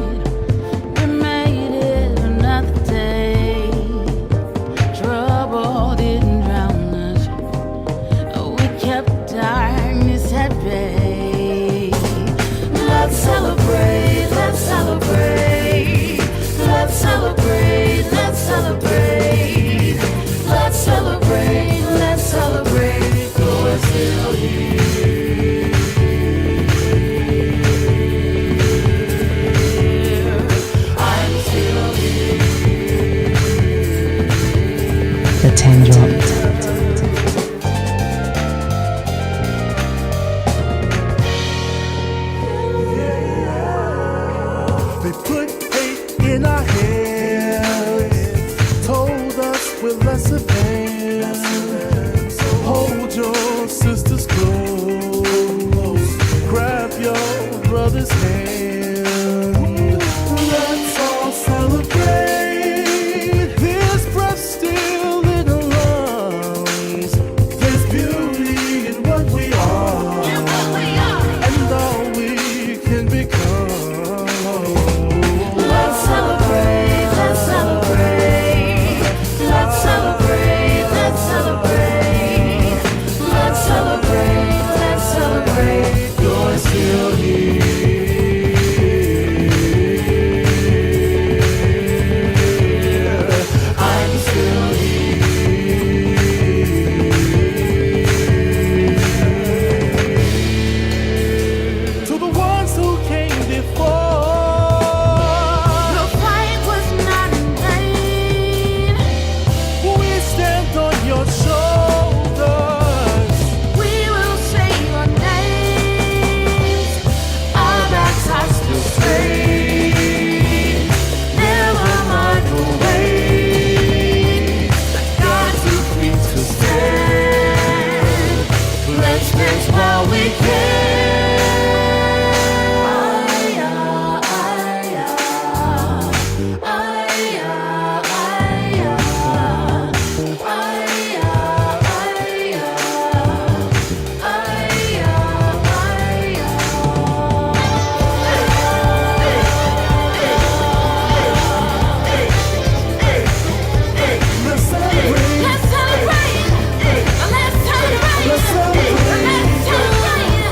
We made it another day. Trouble didn't drown us. We kept darkness at bay. Let's celebrate, let's celebrate, let's celebrate, let's celebrate, let's celebrate, let's celebrate. You're still here. I'm still here. The 10 drop. They put hate in our heads, told us we're less advanced. Hold your sisters close, grab your brother's hand. Let's all celebrate. There's breath still in our lungs. There's beauty in what we are, and all we can become. Let's celebrate, let's celebrate, let's celebrate, let's celebrate, let's celebrate, let's celebrate. You're still here. I'm still here. To the ones who came before, The fight was not in vain. we stand on your shoulders. We will say your names. Our backs are still straight. Never mind the way. God's too free to stand. Let's dance while we can. Let's celebrate. Let's celebrate. Let's celebrate. Let's celebrate. Let's celebrate.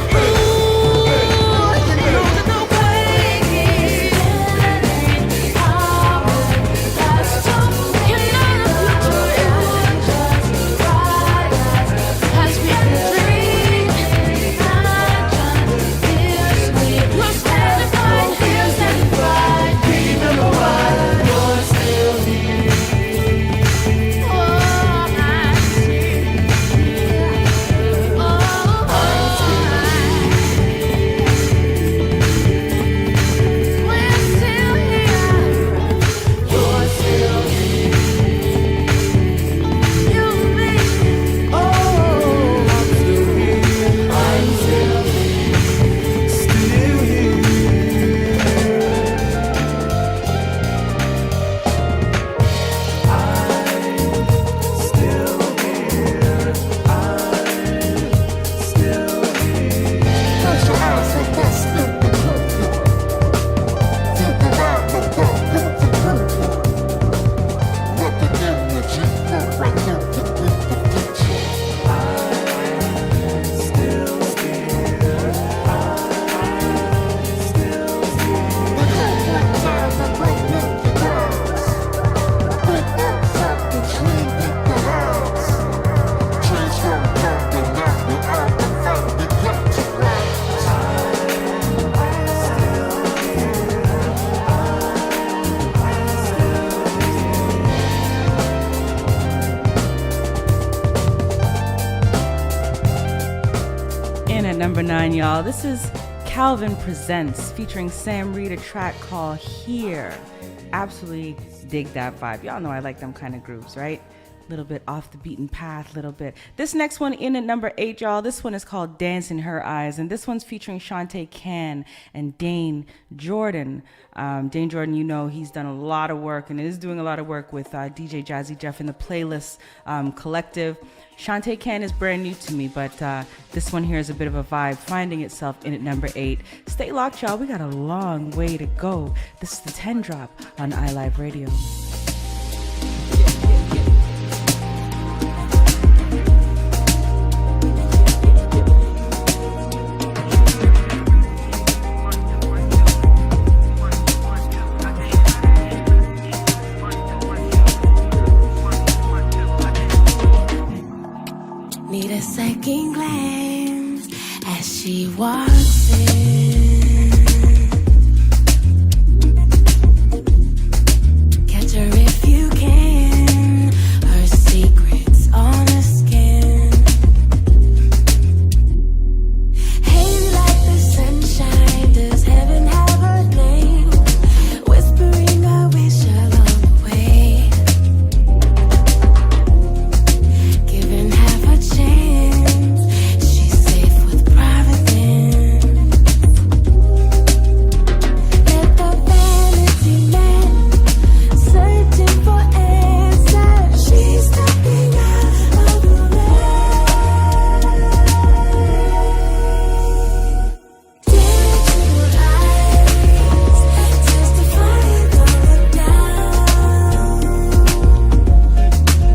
number 9, y'all. This is Calvin Presents featuring Sam Reed, a track called Here. Absolutely dig that vibe. Y'all know I like them kind of grooves, right? A little bit off the beaten path, little bit. This next one in at number 8, y'all. This one is called Dance in Her Eyes, and this one's featuring Shantae Can and Dane Jordan. Dane Jordan, you know, he's done a lot of work and is doing a lot of work with DJ Jazzy Jeff in the Playlist Collective. Shantae Can is brand new to me, but this one here is a bit of a vibe, finding itself in at number 8. Stay locked, y'all. We got a long way to go. This is the 10 drop on iLive Radio. Need a second glance as she walks in. Catch her if you can. Her secrets on her skin. Hazy like the sunshine. Does heaven have her name? Whispering a wish along the way. Giving half a chance, she's safe with private things. Let the vanity man searching for answers. She's stepping out of the rain. Digital eyes testifying on the down.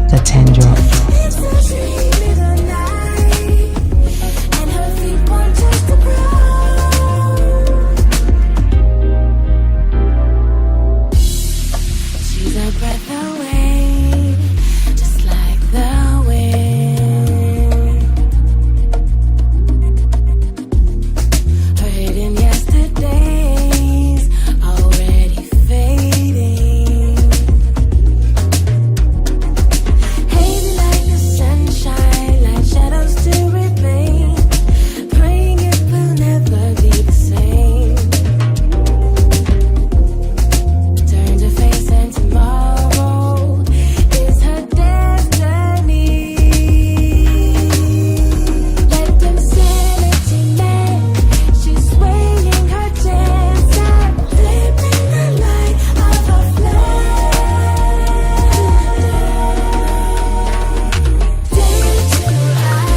The 10 drop. It's a dream in the night, and her feet point just the ground. She's a breath away, just like the wind. Her hidden yesterdays already fading. Hazy like the sunshine, like shadows to remain. Praying it will never be the same. Turn to face and tomorrow is her destiny. Let them sanity man, she's swaying her dancer, flipping the light of her flame. Digital eyes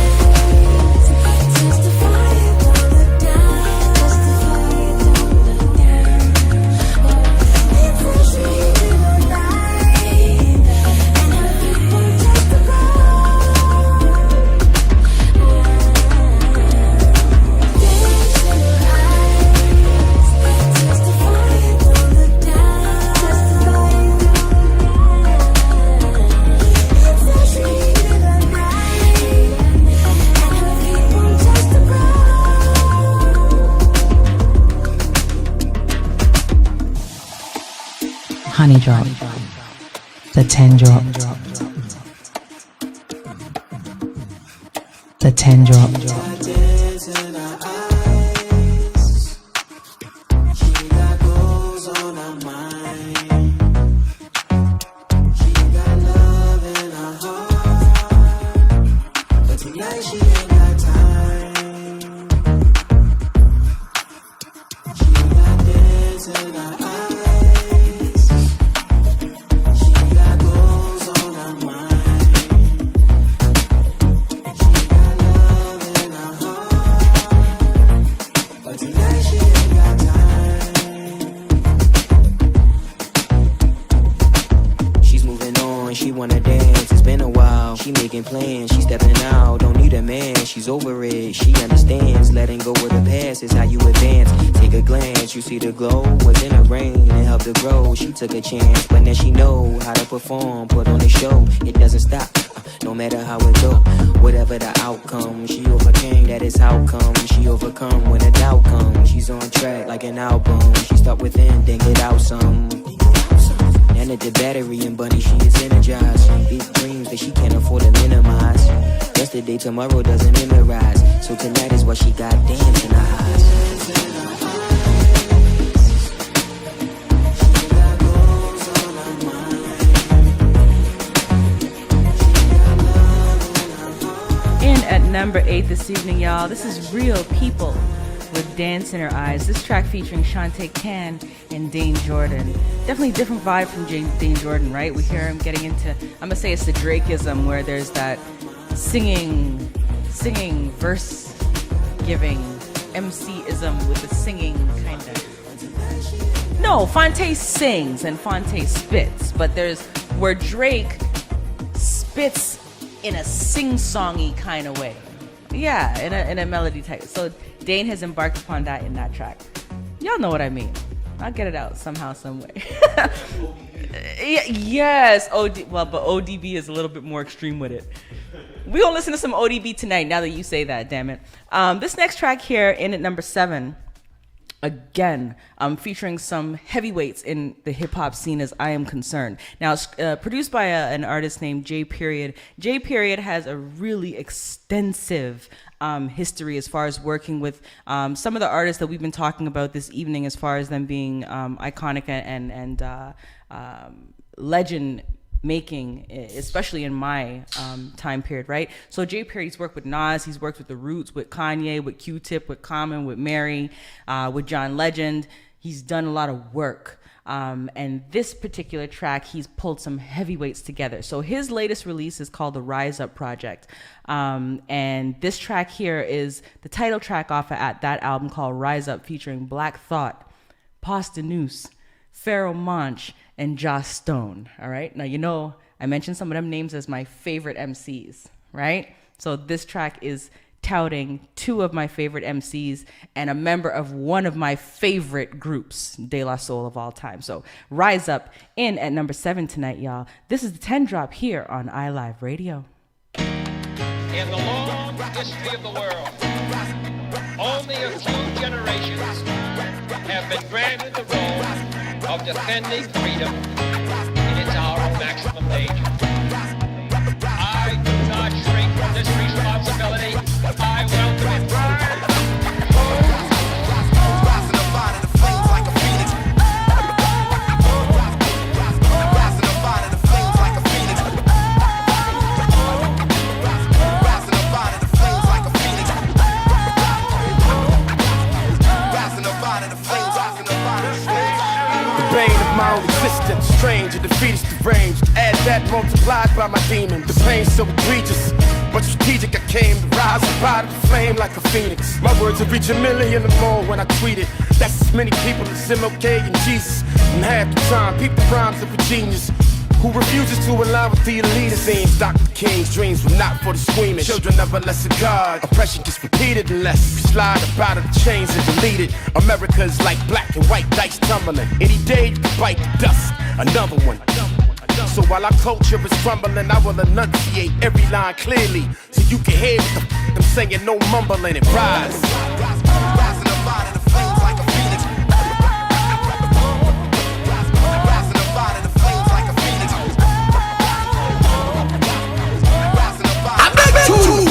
testifying on the down, testifying on the down. It's a dream in the night, and her feet point just the ground. Digital eyes testifying on the down, testifying on the down. It's a dream in the night, and her feet point just the ground. Honey drop. The 10 drop. The 10 drop. She's moving on, she wanna dance. It's been a while, she making plans. She stepping out, don't need a man. She's over it, she understands. Letting go of the past is how you advance. Take a glance, you see the glow. Was in the rain, it helped her grow. She took a chance, but now she know how to perform. Put on a show, it doesn't stop, no matter how it go. Whatever the outcome, she overcame, that is how come. She overcome when a doubt comes. She's on track like an album. She start within, then get out some. And at the battery and bunny, she is energized. Big dreams that she can't afford to minimize. Yesterday, tomorrow doesn't memorize. So tonight is what she got dance in her eyes. In at number 8 this evening, y'all, this is Real People with Dance in Her Eyes. This track featuring Shantae Can and Dane Jordan. Definitely different vibe from Dane Jordan, right? We hear him getting into, I'm gonna say it's the Drakeism, where there's that singing, verse giving, MC-ism with the singing kind of. No, Fonte sings and Fonte spits, but there's where Drake spits in a sing-songy kind of way. Yeah, in a melody type. So Dane has embarked upon that in that track. Y'all know what I mean. I'll get it out somehow, some way. Yes, but ODB is a little bit more extreme with it. We're gonna listen to some ODB tonight, now that you say that, damn it. This next track here, in at number 7, again, featuring some heavyweights in the hip-hop scene as I am concerned. Now, it's produced by an artist named J Period. J Period has a really extensive history as far as working with some of the artists that we've been talking about this evening, as far as them being iconic and legend making, especially in my time period, right? So J Period's worked with Nas, he's worked with The Roots, with Kanye, with Q-Tip, with Common, with Mary, with John Legend. He's done a lot of work. And this particular track, he's pulled some heavyweights together. So his latest release is called the Rise Up Project. And this track here is the title track off of that album called Rise Up, featuring Black Thought, Pasta Noose, Pharaoh Monch, and Joss Stone. All right. Now, you know, I mentioned some of them names as my favorite MCs, right? So this track is touting 2 of my favorite MCs and a member of one of my favorite groups, De La Soul, of all time. So Rise Up, in at number 7 tonight, y'all. This is the 10 drop here on iLive Radio. In the long history of the world, only a few generations have been granted the role of defending freedom in its hour of maximum danger. I do not shrink from this responsibility. I welcome it. Rising up out of the flames like a phoenix. Rising up out of the flames like a phoenix. Rising up out of the flames like a phoenix. Rising up out of the flames, rising up out of the flames. The bane of my own existence, strange, it defeats the range. Add that multiplied by my demon. The pain's so egregious, but strategic. I came to rise up out of the flame like a phoenix. My words will reach 1 million or more when I tweet it. That's as many people as MLK and Jesus. And half the time, people rhymes of a genius who refuses to align with the elite. It seems Dr. King's dreams were not for the squeamish. Children of a lesser God. Oppression gets repeated unless we slide up out of the chains and delete it. America is like black and white dice tumbling. Any day you can bite the dust. Another one. So while our culture is crumbling, I will enunciate every line clearly, so you can hear what the I'm saying, no mumbling it. Rise. Rising up out of the flames like a phoenix. Rising up out of the flames like a phoenix. Rising up out of the flames.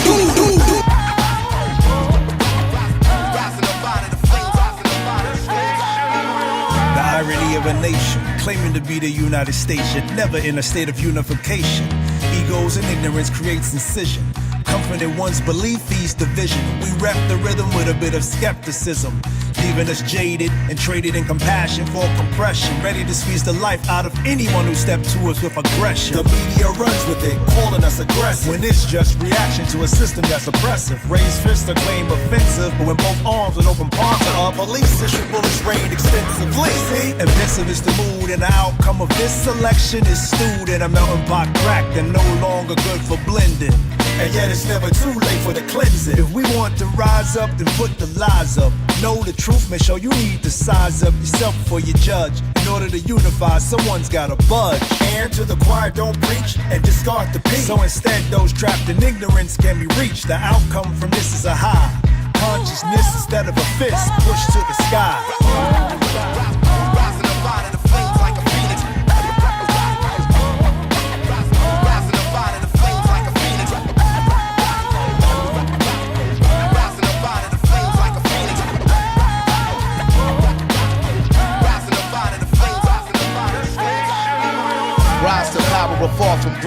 Rising up out of the flames, rising up out of the flames. The irony of a nation claiming to be the United States, yet never in a state of unification. Egos and ignorance creates incision. Comfort in one's belief feeds division. We rap the rhythm with a bit of skepticism, leaving us jaded and traded in compassion for compression, ready to squeeze the life out of anyone who stepped to us with aggression. The media runs with it, calling us aggressive, when it's just reaction to a system that's oppressive. Raise fists to claim offensive, but when both arms and open palms are police, issue bullets rain extensively. Invisive is the mood, and the outcome of this selection is stewed in a melting pot cracked and no longer good for blending. And yet it's never too late for the cleansing. If we want to rise up, then put the lies up. Know the truth, make sure you need to size up yourself before you judge. In order to unify, someone's gotta budge. And to the choir, don't preach and discard the peace. So instead, those trapped in ignorance can be reached. The outcome from this is a high consciousness instead of a fist pushed to the sky. Rising up out of the flames like a phoenix.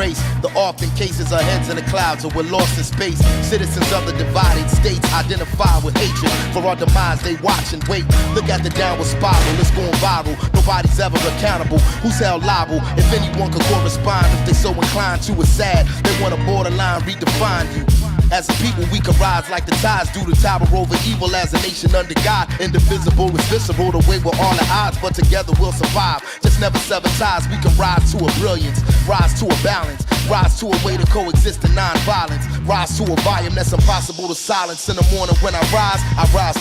trace the often cases of heads in the clouds or we're lost in space. Citizens of the divided states identify with hatred for our demise. They watch and wait. Look at the downward spiral, it's going viral. Nobody's ever accountable. Who's held liable? If anyone could correspond, if they so inclined to, it's sad. They want a borderline redefine you. As a people, we can rise like the tides do to tower over evil as a nation under God. Indivisible is visceral, the way we're all at odds, but together we'll survive. Just never sever ties, we can rise to a brilliance, rise to a balance, rise to a way to coexist in non-violence, rise to a volume that's impossible to silence. In the morning when I rise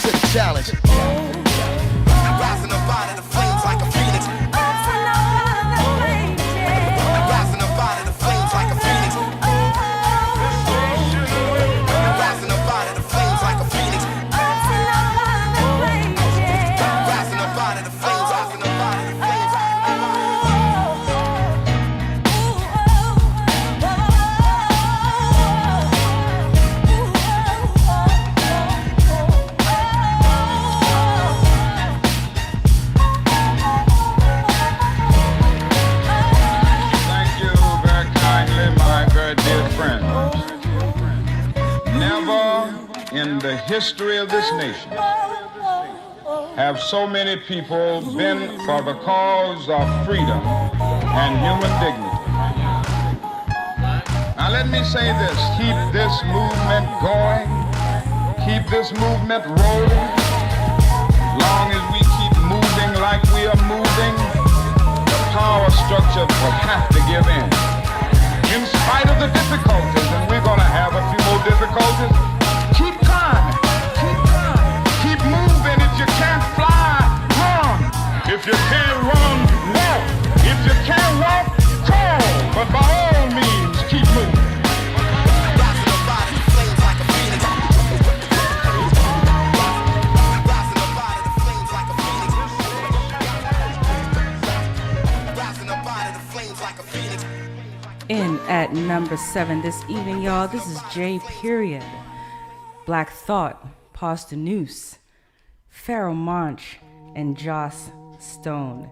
to the challenge. I'm rising up out of the flames like a phoenix. I'm rising up out of the flames like a phoenix. In the history of this nation, have so many people been for the cause of freedom and human dignity. Now let me say this, keep this movement going, keep this movement rolling. Long as we keep moving like we are moving, the power structure will have to give in. In spite of the difficulties, and we're gonna have a few more difficulties, keep climbing, keep moving. If you can't fly, run. If you can't run, walk. If you can't walk, crawl. But by all means, keep moving. Rising up out of the flames like a phoenix. Rising up out of the flames like a phoenix. Rising up out of the flames like a phoenix. In at number 7 this evening, y'all, this is J. Period. Black Thought, Pause the Noose, Pharoah Monch, and Joss Stone.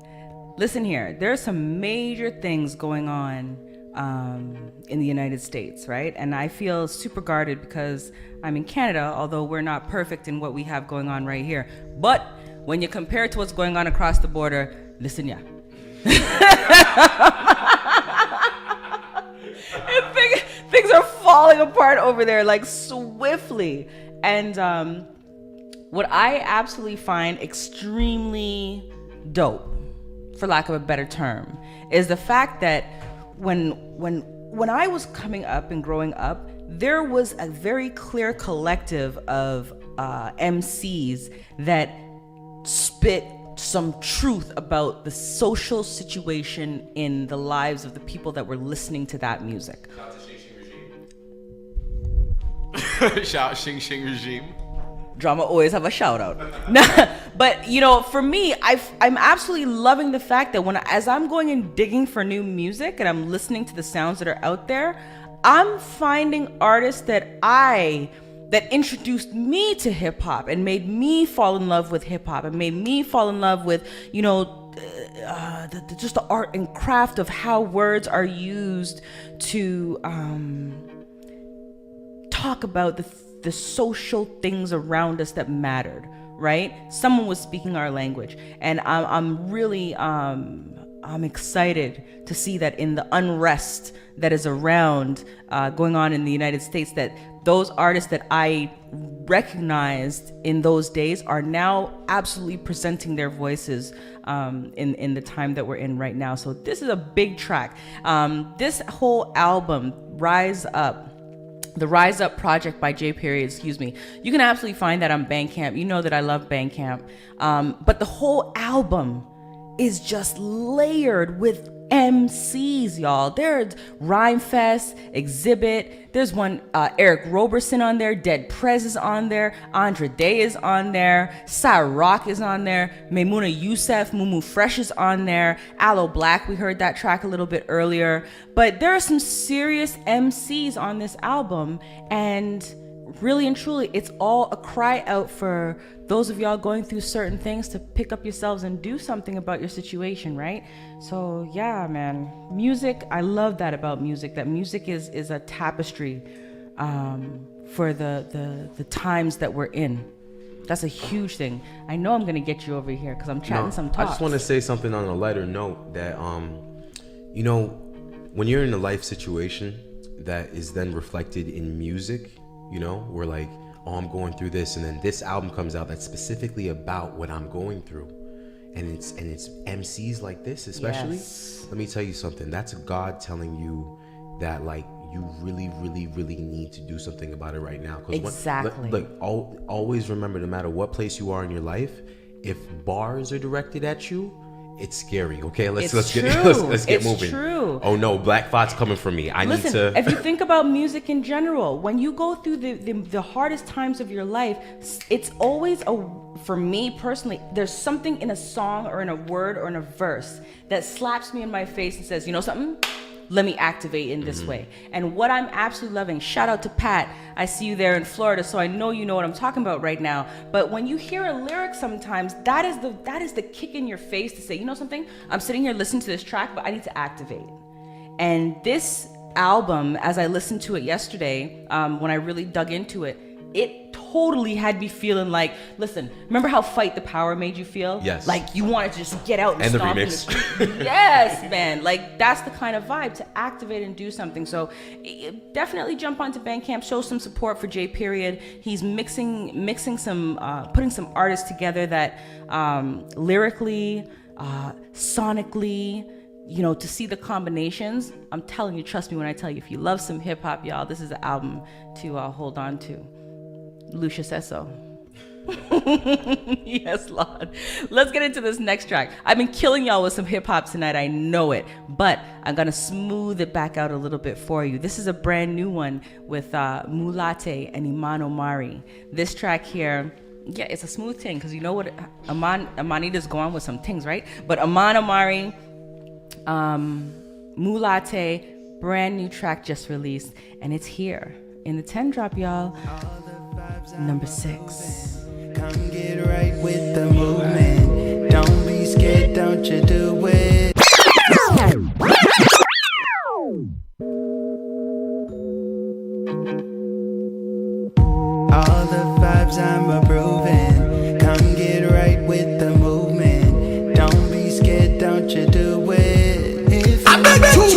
Listen here, there are some major things going on in the United States, right? And I feel super guarded because I'm in Canada, although we're not perfect in what we have going on right here. But when you compare it to what's going on across the border, listen, yeah. Things are falling apart over there like swiftly. And what I absolutely find extremely dope, for lack of a better term, is the fact that when I was coming up and growing up, there was a very clear collective of MCs that spit some truth about the social situation in the lives of the people that were listening to that music. Shout Xing Xing Regime. Drama always have a shout out. But you know, for me, I'm absolutely loving the fact that as I'm going and digging for new music and I'm listening to the sounds that are out there, I'm finding artists that introduced me to hip hop and made me fall in love with hip hop and made me fall in love with, you know, just the art and craft of how words are used to talk about the social things around us that mattered, right? Someone was speaking our language, and I'm really I'm excited to see that in the unrest that is around going on in the United States, that those artists that I recognized in those days are now absolutely presenting their voices in the time that we're in right now. So this is a big track. This whole album, Rise Up, the Rise Up project by J. Period, you can absolutely find that on Bandcamp. You know that I love Bandcamp. But the whole album is just layered with MCs, y'all. There's Rhymefest, Exhibit. There's one, Eric Roberson on there. Dead Prez is on there. Andre Day is on there. Cyrock is on there. Maimuna Youssef, Mumu Fresh is on there. Aloe Black, we heard that track a little bit earlier. But there are some serious MCs on this album. And really and truly, it's all a cry out for those of y'all going through certain things to pick up yourselves and do something about your situation, right? So yeah, man, music, I love that about music, that music is a tapestry for the times that we're in. That's a huge thing. I know I'm gonna get you over here because I'm chatting some talks. I just want to say something on a lighter note that, you know, when you're in a life situation that is then reflected in music, you know, we're like, oh, I'm going through this, and then this album comes out that's specifically about what I'm going through, and it's MCs like this especially. Yes. Let me tell you something. That's God telling you that, like, you really, really, really need to do something about it right now. Exactly. Always remember, no matter what place you are in your life, if bars are directed at you, it's scary. Okay, let's get moving. It's true. Oh no, Black Thought's coming for me. Listen, if you think about music in general, when you go through the hardest times of your life, it's always for me personally, there's something in a song or in a word or in a verse that slaps me in my face and says, you know something? Let me activate in this way. And what I'm absolutely loving, shout out to Pat, I see you there in Florida, so I know you know what I'm talking about right now. But when you hear a lyric sometimes, that is the kick in your face to say, you know something? I'm sitting here listening to this track, but I need to activate. And this album, as I listened to it yesterday, when I really dug into it, it totally had me feeling like, listen, remember how Fight the Power made you feel? Yes. Like you wanted to just get out and stomp the in the remix. street. Yes, man. Like that's the kind of vibe to activate and do something. So definitely jump onto Bandcamp, show some support for J Period. He's mixing some, putting some artists together that lyrically, sonically, you know, to see the combinations. I'm telling you, trust me when I tell you, if you love some hip hop, y'all, this is an album to hold on to. Lucia says so. Yes, Lord. Let's get into this next track. I've been killing y'all with some hip hop tonight, I know it, but I'm gonna smooth it back out a little bit for you. This is a brand new one with Mulate and Iman Omari. This track here, yeah, it's a smooth thing because you know what Amanita's going with some things, right? But Iman Omari, Mulate, brand new track just released, and it's here in the 10 drop, y'all. Number 6. Come get right with the movement. Don't be scared, don't you do it. All the vibes I'm approving. Come get right with the movement. Don't be scared, don't you do it. If I bet you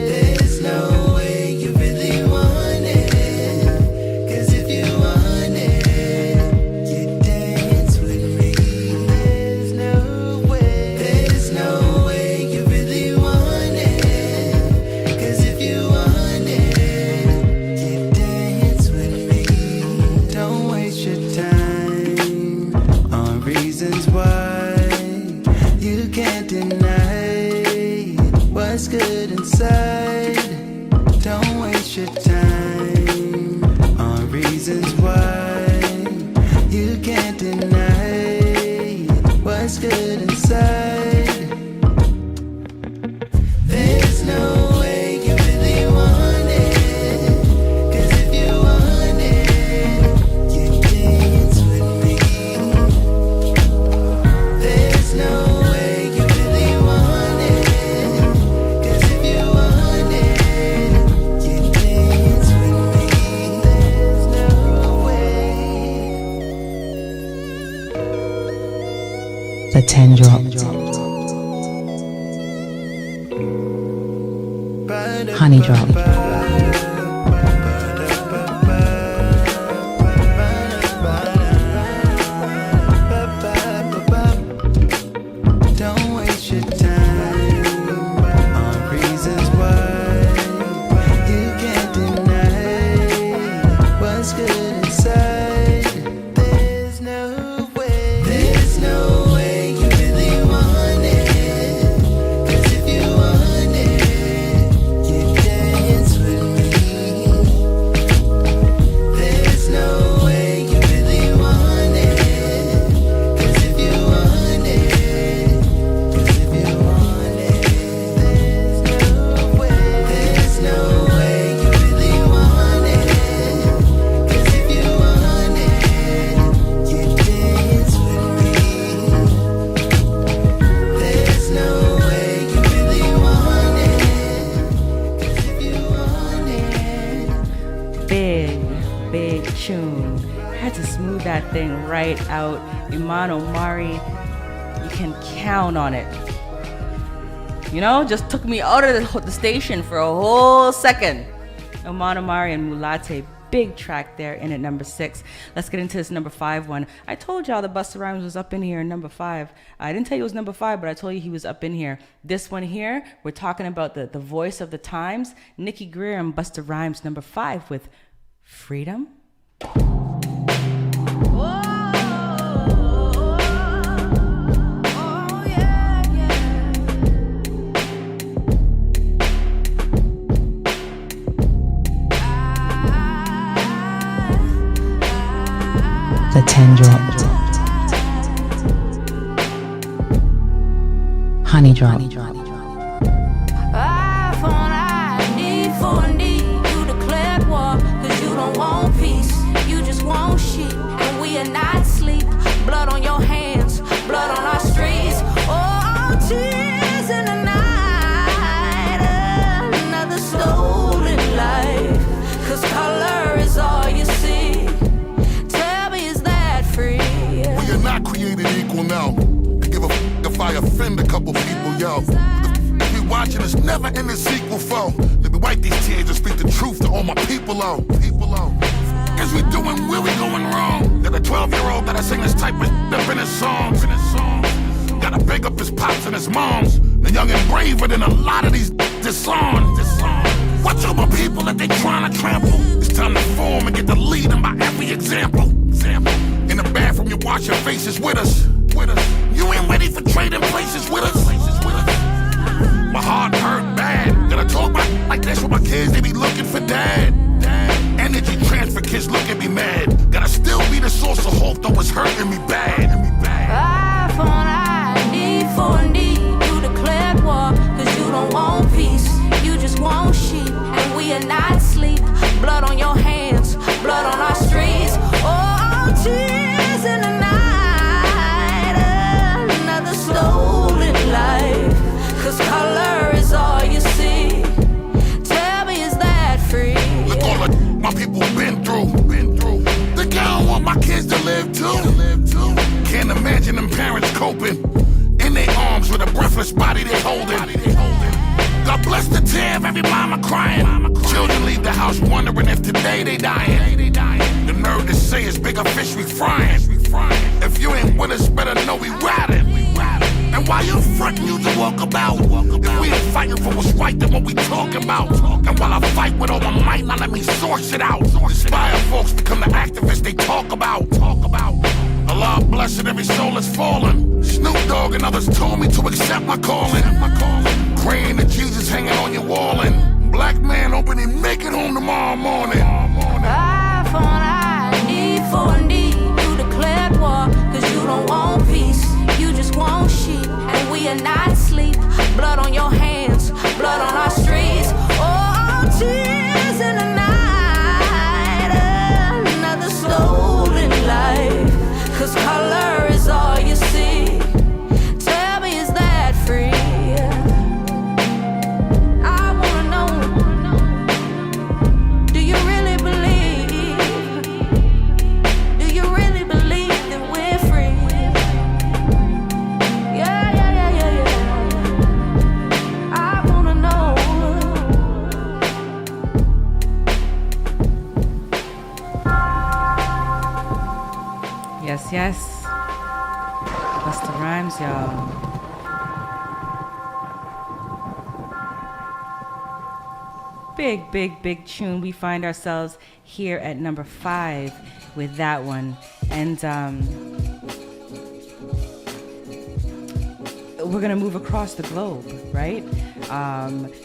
there's no way you really want it. 'Cause if you want it, you dance with me. There's no way you really want it. 'Cause if you want it, you dance with me. Don't waste your time on reasons why you can't deny what's good inside. Don't waste your time on reasons why you can't deny what's good inside. There's no way you really want it. 'Cause if you want it, you dance with me. There's no way you really want it. 'Cause if you want it, you dance with me. There's no way. The 10 drop. Honey drop. Don't waste your time on reasons why you can't deny what's good inside. There's no way you really want it. 'Cause if you want it, you dance big tune. Had to smooth that thing right out. Iman Omari, you can count on it. You know, just took me out of the station for a whole second. Iman Omari and Mulate, big track there in at number 6. Let's get into this number 5 one. I told y'all that Busta Rhymes was up in here in number 5. I didn't tell you it was number 5, but I told you he was up in here. This one here, we're talking about the voice of the times. Nikki Greer and Busta Rhymes, number 5 with Freedom. The 10 drop. Honey drop. Eye for an eye, need for a need. You declared war, cause you don't want peace. You just want shit, and we are not sleep. Blood on your hands, blood on our streets. Oh, tears in the night. Another stolen life. Cause color is all you see. Tell me, is that free? We are not created equal now. I give a if I offend a couple people, yo. Be watching us never in the sequel, foe. Let me wipe these tears and speak the truth to all my people out. Cause we doing where we going wrong. That a 12-year-old gotta sing this type of stuff in his songs. Gotta big up his pops and his moms. The young and braver than a lot of these songs. Watch out my people that they trying to trample. It's time to form and get the lead by every example. In the bathroom, you wash your faces with us. You ain't ready for trading places with us. My heart hurt bad. Gotta talk about like this with my kids, they be looking for dad. Energy transfer, kids look at me mad. Gotta still be the source of hope, though it's hurting me bad. Eye for an eye, need for a need. You declared war, cause you don't want peace. You just want sheep, and we are not sleep. Blood on your hands, blood on our streets. Oh, tears in the night. Another stolen life. Cause color is all you see. Tell me, is that free? Look all the my people been through. Think I don't want my kids to live too. Can't imagine them parents coping in their arms with a breathless body they holding. God bless the tear of every mama crying. Children leave the house wondering if today they dying. The nerve to say it's bigger fish we frying. If you ain't with us, better know we riding. And while you frontin', you to walk about. If we ain't fighting for what's right, then what we talking about? And while I fight with all my might, now let me source it out. Inspire folks become the activists they talk about. Allah blessed every soul that's fallen. Snoop Dogg and others told me to accept my calling. Praying to Jesus hanging on your wall. And black man hoping he make it home tomorrow morning. Eye for an eye, need for a need. You declared war, cause you don't want peace. You just want sheep, and we are not sleep. Blood on your hands, blood on our streets. Oh, tears in the night. Another stolen life. Cause color is all you see. Tell me, is that free? I wanna know, do you really believe? Do you really believe that we're free? Yeah. I wanna know. Yes. Busta Rhymes, y'all. Big tune. We find ourselves here at number 5 with that one. And we're going to move across the globe, right?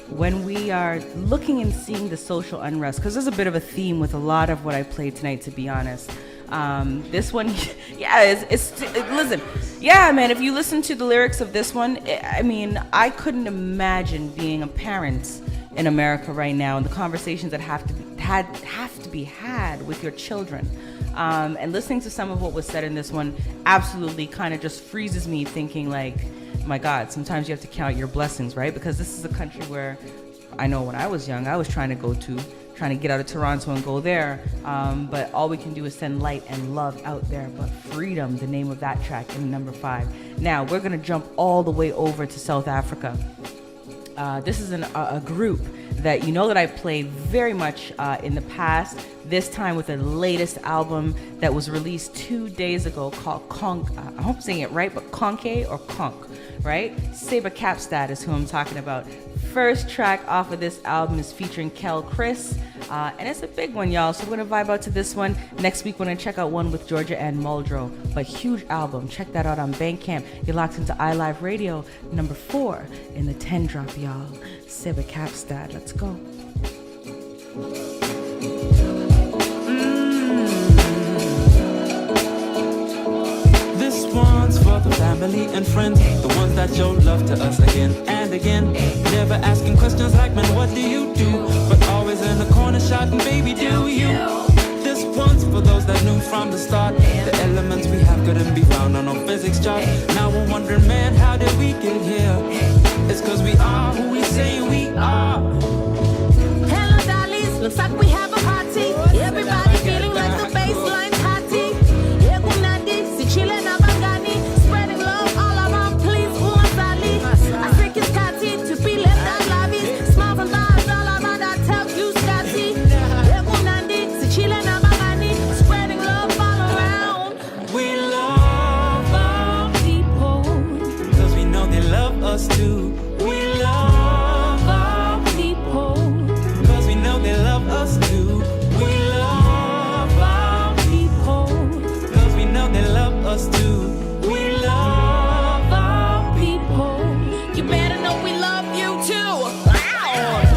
When we are looking and seeing the social unrest, because there's a bit of a theme with a lot of what I played tonight, to be honest. This one, yeah, listen, yeah, man, if you listen to the lyrics of this one, I mean, I couldn't imagine being a parent in America right now and the conversations that have to be had with your children. And listening to some of what was said in this one absolutely kind of just freezes me thinking like, my God, sometimes you have to count your blessings, right? Because this is a country where I know when I was young, I was trying to go to trying to get out of Toronto and go there. But all we can do is send light and love out there. But Freedom, the name of that track, in number 5. Now we're gonna jump all the way over to South Africa. This is a group that you know that I played very much in the past. This time with the latest album that was released 2 days ago called Conk. I hope I'm saying it right, but Conke or Conk, right? Saber Capstad is who I'm talking about. First track off of this album is featuring Kel Chris, and it's a big one, y'all. So we're gonna vibe out to this one. Next week we're gonna check out one with Georgia and Muldrow. But huge album. Check that out on Bandcamp. You're locked into iLive Radio, number 4 in the 10 drop, y'all. Saber Capstad. Let's go. This one's for the family and friends, the ones that show love to us again and again. Never asking questions like, man, what do you do? But always in the corner shouting, baby, do you? This one's for those that knew from the start the elements we have couldn't be found on no physics chart. Now we're wondering, man, how did we get here? It's cause we are who we say we are. Hello, dollies. Looks like we have a party. Everybody feeling like the bassline party. Egunadi, si chile na bangani. Spreading love all around, please, Uazali. I think it's Kati to be left out lobbies. Smile from lives all around, I tell you, Scotty. Egunadi, si chile na bangani. Spreading love all around. We love our people, cause we know they love us too. We love our people, cause we know they love us too. We love our people, cause we know they love us too. We love our people. You better know we love you too.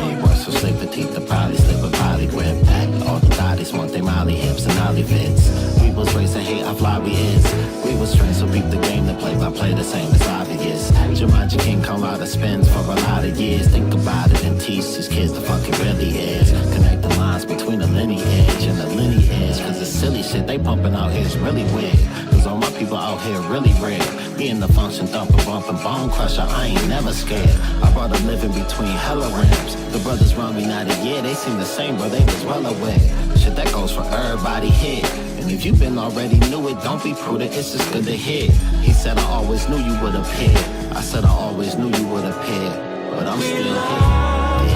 He was so slick petite, the probably slip a body grip. Pack all the bodies want they molly hips and ollie fits. We was raised to hate how fly we is. We was trained so peep the game to play by play the same as obvious. Jumanji King come out of spins for a lot of years. Think about it and teach these kids the fuck it really is. Connect the lines between the lineage and the lineage. Cause the silly shit they pumping out here is really weird. Cause all my people out here really rare. Me and the function thumper bumping bone crusher, I ain't never scared. I brought a living between hella ramps. The brothers run me not a year, they seem the same, but they was well aware. Shit that goes for everybody here. And if you been already knew it, don't be prudent, it's just good to hear. He said I always knew you would appear. I said I always knew you would appear. But I'm still here.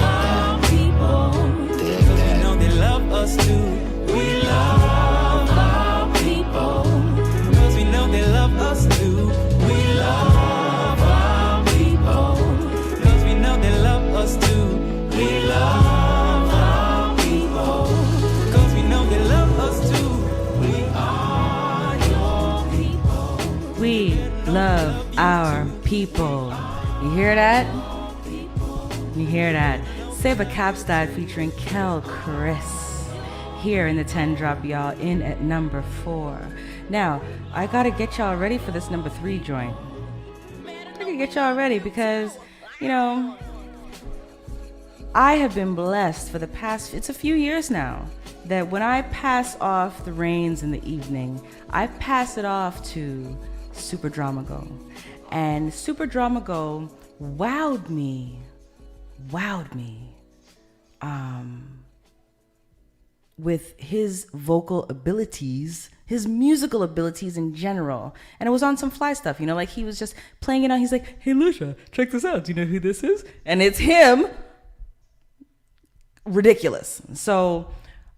Our people, cause we know they love us too. We love our people, cause we know they love us too. We love our people, cause we know they love us too. We love our people, cause we know they love us too. We are your people. We love our people. You hear that? You hear that? Saber Capstad featuring Kel Chris here in the 10 drop, y'all, in at number 4. Now, I gotta get y'all ready for this number 3 joint. I gotta get y'all ready because, you know, I have been blessed for the past, it's a few years now, that when I pass off the reins in the evening, I pass it off to Super Dramago. And Super Dramago wowed me with his vocal abilities, his musical abilities in general. And it was on some fly stuff, you know, like he was just playing it on. He's like, hey, Lucia, check this out. Do you know who this is? And it's him. Ridiculous. So,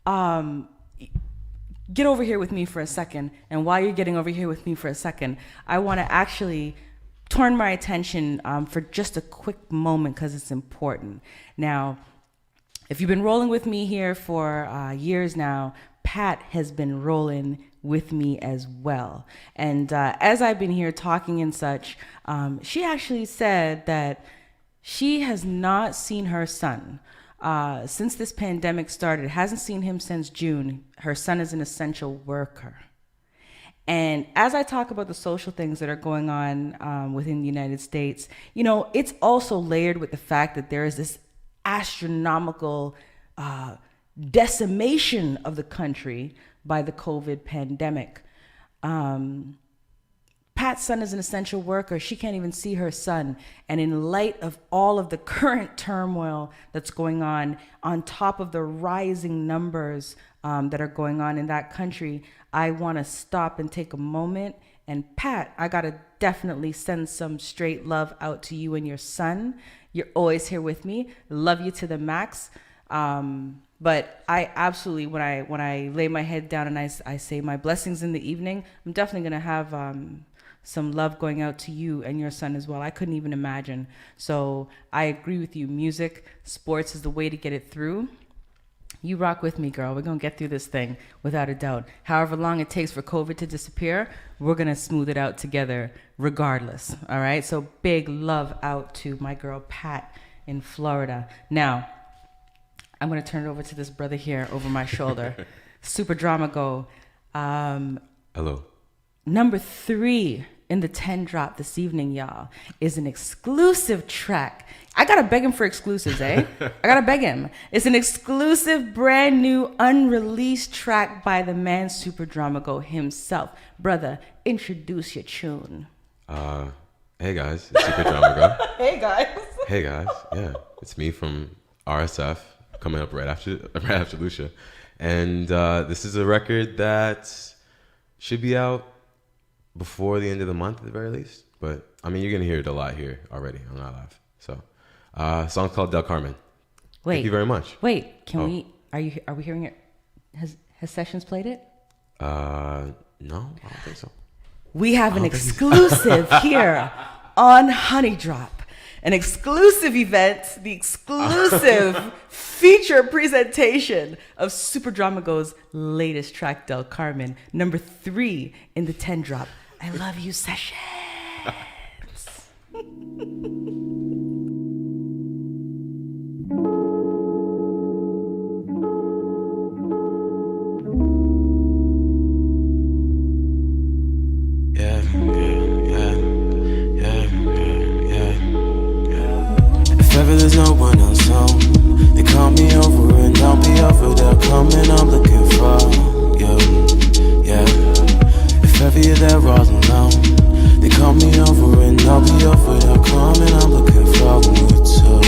get over here with me for a second. And while you're getting over here with me for a second, I want to actually turn my attention for just a quick moment because it's important. Now, if you've been rolling with me here for years now, Pat has been rolling with me as well. And as I've been here talking and such, she actually said that she has not seen her son since this pandemic started. Hasn't seen him since June. Her son is an essential worker. And as I talk about the social things that are going on within the United States, you know, it's also layered with the fact that there is this astronomical decimation of the country by the COVID pandemic. Pat Pat's son is an essential worker. She can't even see her son. And in light of all of the current turmoil that's going on top of the rising numbers that are going on in that country, I want to stop and take a moment. And Pat, I got to definitely send some straight love out to you and your son. You're always here with me. Love you to the max. But I absolutely, when I lay my head down and I say my blessings in the evening, I'm definitely going to have some love going out to you and your son as well. I couldn't even imagine. So I agree with you. Music, sports is the way to get it through. You rock with me, girl. We're going to get through this thing without a doubt. However long it takes for COVID to disappear, we're going to smooth it out together regardless. All right? So big love out to my girl, Pat, in Florida. Now, I'm going to turn it over to this brother here over my shoulder. Super Drama Go. Hello. Number 3 in the 10 drop this evening, y'all, is an exclusive track. I got to beg him for exclusives, eh? I got to beg him. It's an exclusive, brand new, unreleased track by the man Super Drama Go himself. Brother, introduce your tune. Hey guys, it's Super Drama Go. Hey guys. Hey guys, yeah. It's me from RSF, coming up right after Lucia. And this is a record that should be out before the end of the month at the very least. But I mean, you're gonna hear it a lot here already on iLive. So, song's called Del Carmen. Wait. Thank you very much. Wait, are we hearing it? Has Sessions played it? No, I don't think so. We have an exclusive here on Honey Drop. An exclusive event, the exclusive feature presentation of Super Drama Go's latest track, Del Carmen, number 3 in the 10 drop. I love you, Sessions. There's no one else home. They call me over and I'll be over. They'll come and I'm looking for you. Yeah. If ever you're there all alone, they call me over and I'll be over. They'll come and I'm looking for you too.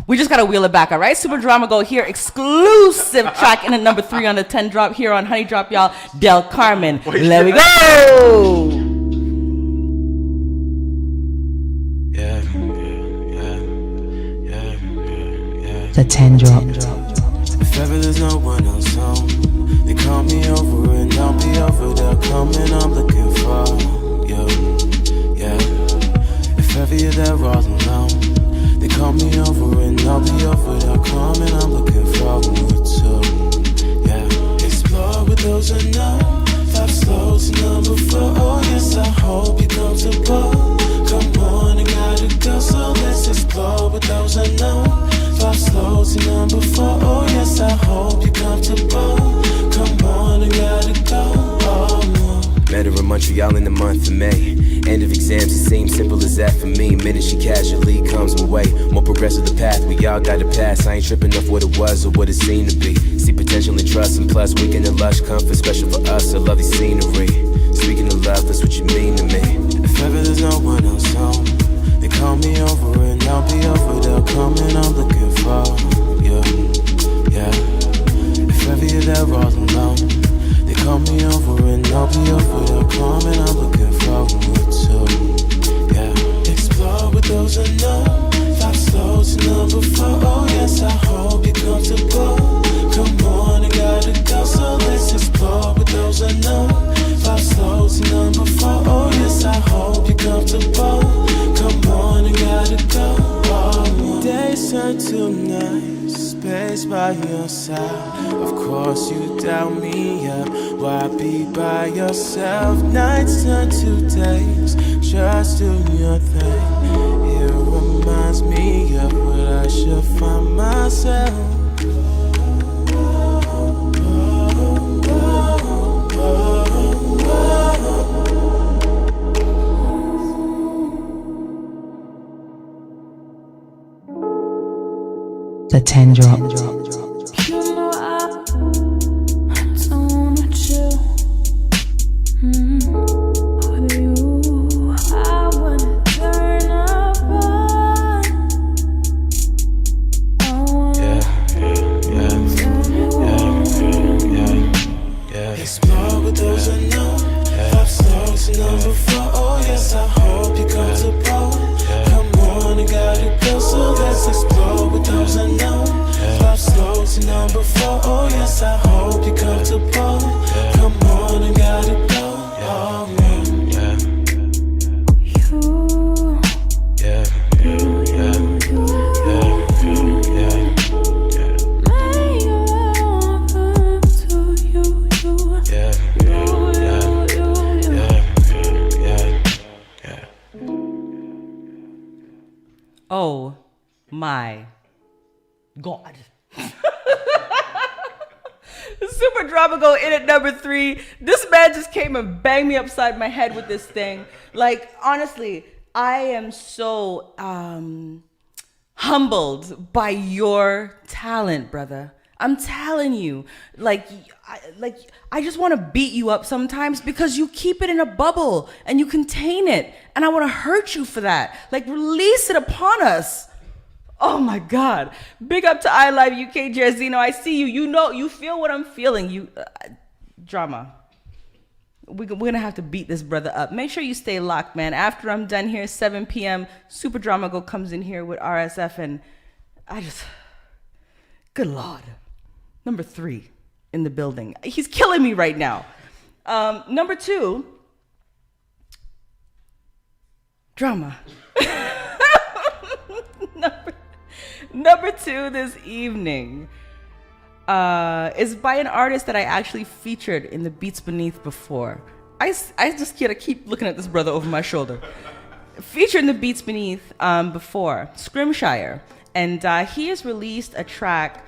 We just gotta wheel it back, all right? Super Drama Go here, exclusive track in the number 3 on the 10 drop here on Honey Drop, y'all. Del Carmen. Let me go. The 10 drop. If ever there's no one else home, they call me over and I'll be over. They'll come and I'm looking for you. Yeah. If ever you're there all alone, they call me over and I'll be over. They'll come and I'm looking for you too. Yeah. Explore with those unknown. 5 slow to number 4. Oh yes, I hope you're comfortable. Come on, I gotta go, so let's explore with those unknown. 5 slow to number 4. Oh yes, I hope you're comfortable. Come on, I gotta go. Oh, met her in Montreal in the month of May. End of exams, it seems simple as that for me. Minute she casually comes my way. More progressive the path, we all got to pass. I ain't tripping off what it was or what it seemed to be. See potential and trust, and plus weekend and lush comfort. Special for us, I love the scenery. Speaking of love, that's what you mean to me. If ever there's no one else home, they call me over and I'll be over. They'll come and I'm looking for you. Yeah. If ever you're there all alone, they call me over and I'll be over. They'll come and I'm looking for you too. Yeah. Explore with those unknown. 5 slow to number 4. Oh yes, I hope you're comfortable. Come on, I gotta go, so let's explore with those unknown. 5 slow to number 4. Oh yes, I hope you're comfortable. Come on, I gotta go. Oh, days turn to nights, space by your side. Of course you doubt me, yeah. Why be by yourself? Nights turn to days, just do your thing. It reminds me of what I should find myself. The 10 drop. You know Yes, I hope you're comfortable. Come on, I gotta go. Oh, yeah. Oh my God. Super Drama go in at number 3. This man just came and banged me upside my head with this thing. Like, honestly, I am so humbled by your talent, brother. I'm telling you, I just want to beat you up sometimes because you keep it in a bubble and you contain it, and I want to hurt you for that. Like, release it upon us. Oh my God! Big up to iLive UK, Jerzino. I see you. You know, you feel what I'm feeling. You drama. We're gonna have to beat this brother up. Make sure you stay locked, man. After I'm done here, 7 p.m. Super Drama Go comes in here with RSF, and good Lord. Number 3 in the building. He's killing me right now. Number 2, Drama. Number 2 this evening is by an artist that I actually featured in the Beats Beneath before. I just gotta keep looking at this brother over my shoulder. Featured in the Beats Beneath before, Scrimshire. And he has released a track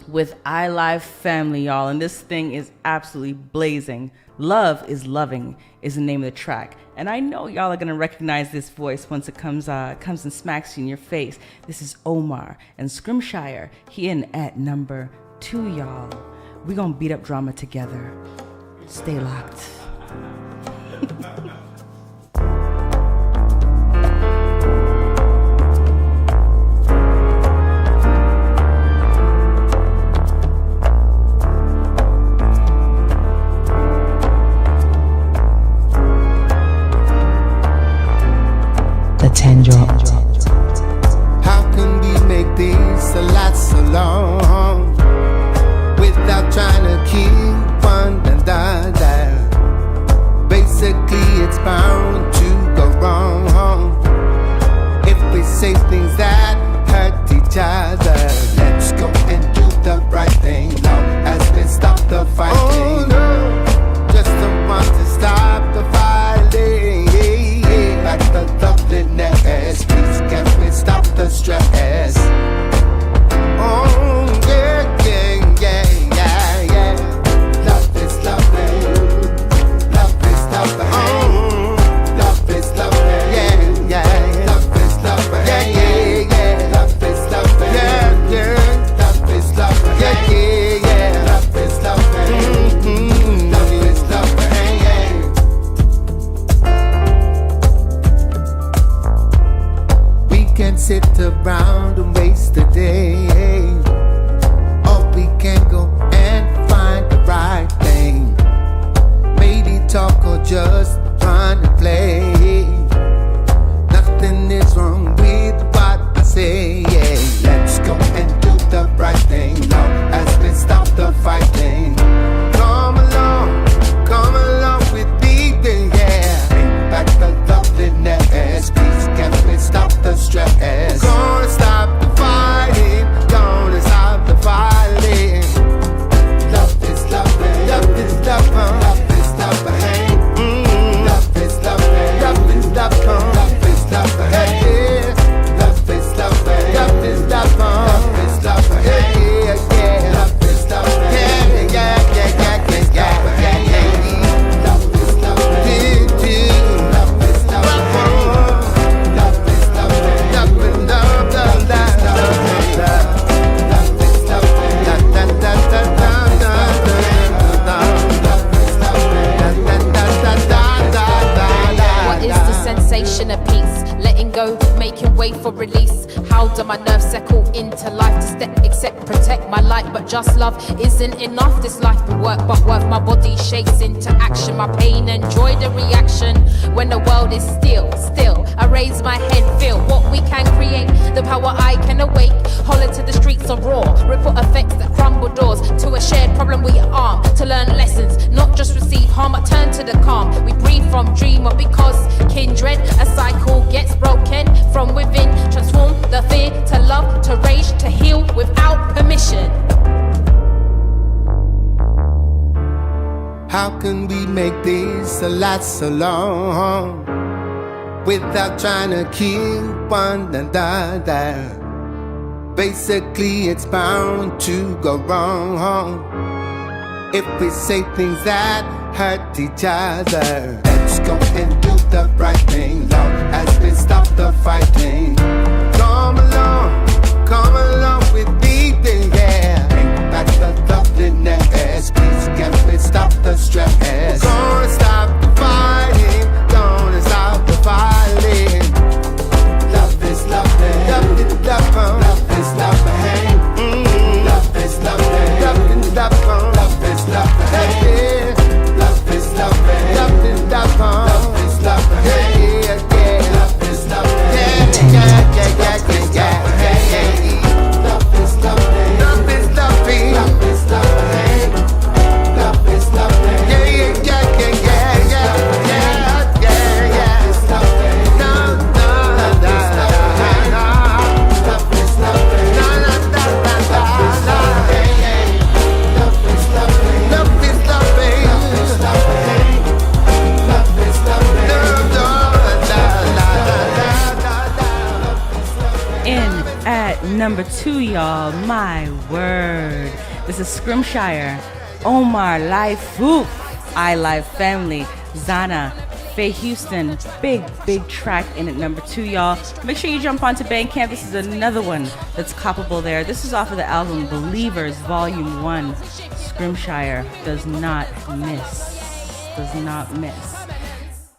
with iLive family, y'all, and this thing is absolutely blazing. Love is Loving is the name of the track, and I know y'all are gonna recognize this voice once it comes and smacks you in your face. This is Omar and Scrimshire. He in at number 2, y'all. We gonna beat up Drama together. Stay locked. The 10 drop. How can we make this last so long without trying to kill one another? Basically, it's bound to go wrong if we say things that hurt each other. Let's go and do the right thing now as we stop the fighting. Oh, no. Just don't want to stop the fighting. Back the loveliness, please can we stop the stress? Oh yeah, yeah, yeah, yeah, yeah. Love is loving, love is loving. Oh, love is loving, yeah, yeah. Love is loving, yeah, yeah, yeah. Love is loving, yeah, yeah. Love is loving, yeah, yeah, yeah. Love is loving, love is loving, yeah. We can sit around and waste the day, or we can go and find the right thing. Maybe talk or just trying to play. Nothing is wrong with what I say, yeah. Let's go and do the right thing now as we stop the fighting. Come along with me, yeah. Bring back the loveliness, please can we stop the stress? Gonna stop the fighting, gonna stop the fighting. Love is loving, love is loving, love is loving. Love is loving, love is loving, love is loving. Yeah. Love is loving, love is loving, love is loving. Yeah, yeah, love is loving. Yeah, yeah, yeah, yeah, yeah, yeah, yeah. Love is loving, love is loving, love is loving, love is loving, love, love, love, love, love is loving, da da da da da da da. What is the sensation of peace? Letting go, making way for release. How do my nerves settle into life to step, accept, protect my light? But just love isn't enough. This life will work, but work. My body shakes into action. My pain and joy, the reaction. When the world is still. I raise my head, feel what we can create. The power I can awake. Holler to the streets of raw. Ripple effects that crumble doors to a shared problem we arm. To learn lessons, not just receive harm, but turn to the calm. We breathe from dreamer because kindred. A cycle gets broken from within. Transform the fear to love, to rage, to heal without permission. How can we make this last so long without trying to kill one another? Basically, it's bound to go wrong if we say things that hurt each other. Let's go and do the right thing, Lord, as we stop the fighting. Come along with me, then, yeah. Bring back the loveliness, please, can we stop the stress? We're gonna stop the fighting, gonna stop the fighting. Love is loving, love is loving, love is loving, love is loving, love is loving, love is loving, love is loving, love is loving, love is loving, yeah, yeah, love is loving, yeah, yeah, yeah, yeah, yeah, yeah, love is loving, love is loving, love is loving, love is loving, yeah, yeah, yeah, yeah, yeah, yeah, yeah, yeah, love is loving, no, no, no, no, no, love is loving, no, no, no, no, no, love is loving, love is loving, love is loving, love is loving, no, no, In at number 2, y'all, my word. This is Scrimshire, Omar, Life, Whoop, iLive Family, Zana, Faye Houston. Big track in at number 2, y'all. Make sure you jump onto Bandcamp. This is another one that's coppable there. This is off of the album Believers Volume 1. Scrimshire does not miss. Does not miss.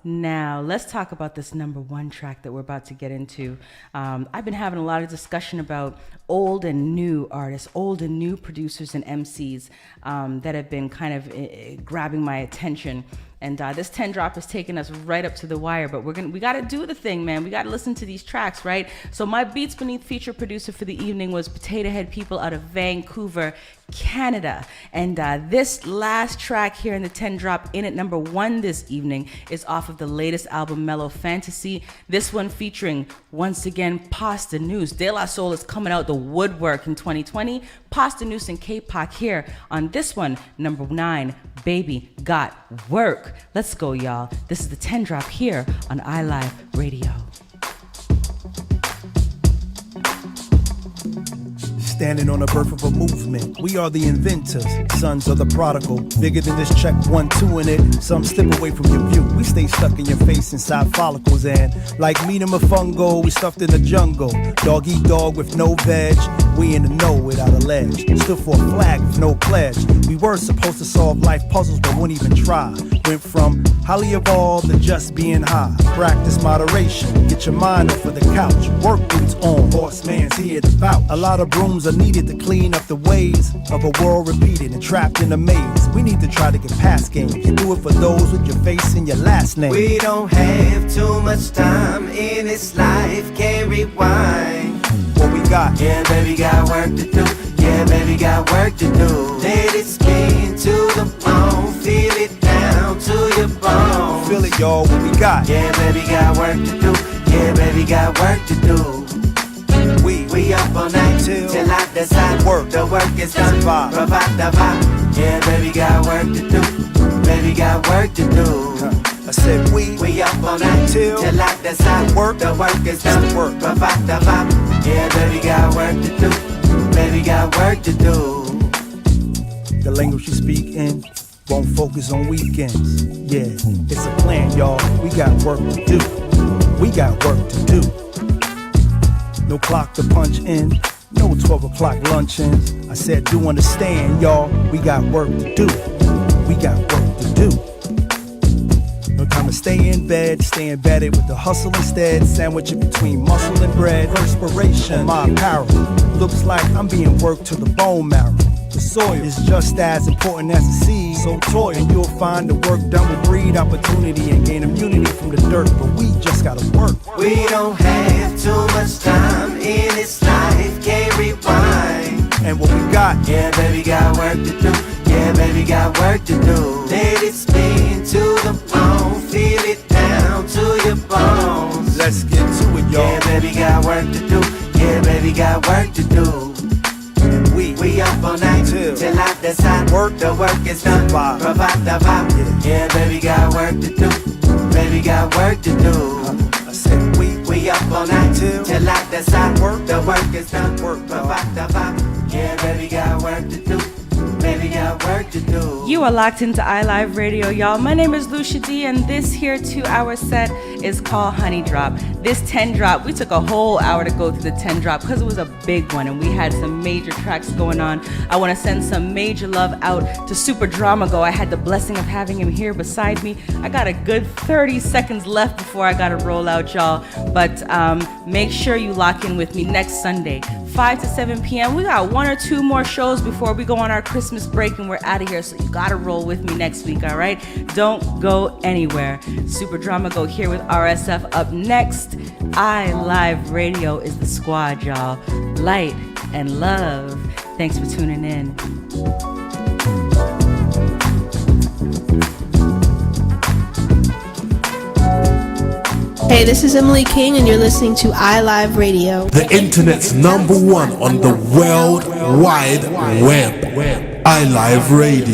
Now, let's talk about this number 1 track that we're about to get into. I've been having a lot of discussion about old and new artists, old and new producers and MCs that have been kind of grabbing my attention. And this 10 drop has taken us right up to the wire, but we got to do the thing, man. We got to listen to these tracks, right? So my Beats Beneath feature producer for the evening was Potato Head People out of Vancouver, Canada. And this last track here in the 10 drop, in at number 1 this evening, is off of the latest album, Mellow Fantasy. This one featuring, once again, Pasta News. De La Soul is coming out the woodwork in 2020. Pasta News and K-Pop here on this one, number 9, Baby Got Work. Let's go, y'all. This is the 10 drop here on iLive Radio. Standing on the birth of a movement, we are the inventors, sons of the prodigal. Bigger than this check 1, 2 in it. Some slip away from your view. We stay stuck in your face inside follicles, and like meat and fungo, we stuffed in the jungle. Dog eat dog with no veg. We in the know without a ledge. Stood for a flag with no pledge. We were supposed to solve life puzzles, but wouldn't even try. Went from highly evolved to just being high. Practice moderation. Get your mind off of the couch. Work boots on. Horseman's here to vouch. A lot of brooms are needed to clean up the ways of a world repeated and trapped in a maze. We need to try to get past games. Do it for those with your face and your last name. We don't have too much time in this life, can't rewind. What we got? Yeah, baby, got work to do. Yeah, baby, got work to do. Let it skin to the bone, feel it down to your bone. Feel it, y'all, what we got? Yeah, baby, got work to do. Yeah, baby, got work to do. We up all night till I decide work. The work is done. Provide the vibe. Yeah, baby, got work to do. Baby, got work to do. I said we up all night till I decide work. The work is done. Provide the vibe. Yeah, baby, got work to do. Baby, got work to do. The language you speak in won't focus on weekends. Yeah, it's a plan, y'all. We got work to do. We got work to do. No clock to punch in, no 12 o'clock luncheons. I said, do understand, y'all, we got work to do. We got work to do. No time to stay in bed, stay embedded with the hustle instead. Sandwich it between muscle and bread. Perspiration, my apparel. Looks like I'm being worked to the bone marrow. The soil is just as important as the seed. So toil, and you'll find the work done will breed opportunity and gain immunity from the dirt. But we just gotta work. We don't have too much time in this life, can't rewind. And what we got? Yeah, baby, got to do. Yeah, baby, got work to do. Let it spin to the bone, feel it down to your bones. Let's get to it, y'all. Yeah, baby, got work to do. Yeah, baby, got work to do. And we up all night till I decide work. The work is done. Provide the vibe. Yeah, baby, got work to do. Baby, got work to do. I said we up all night till I decide work. The work is done. Provide the vibe. Yeah, baby, got work to do. Baby, got work to do. You are locked into iLive Radio, y'all. My name is Lucia D, and this here 2-hour set is called Honey Drop. This 10 drop, we took a whole hour to go through the 10 drop because it was a big one and we had some major tracks going on. I want to send some major love out to Super Drama Go. I had the blessing of having him here beside me. I got a good 30 seconds left before I got to roll out, y'all. But make sure you lock in with me next Sunday, 5 to 7 p.m. We got 1 or 2 more shows before we go on our Christmas break and we're out of here. So you got to roll with me next week, all right? Don't go anywhere. Super Drama Go here with RSF up next. iLive Radio is the squad, y'all. Light and love. Thanks for tuning in. Hey, this is Emily King, and you're listening to iLive Radio. The internet's #1 on the World Wide Web. iLive Radio.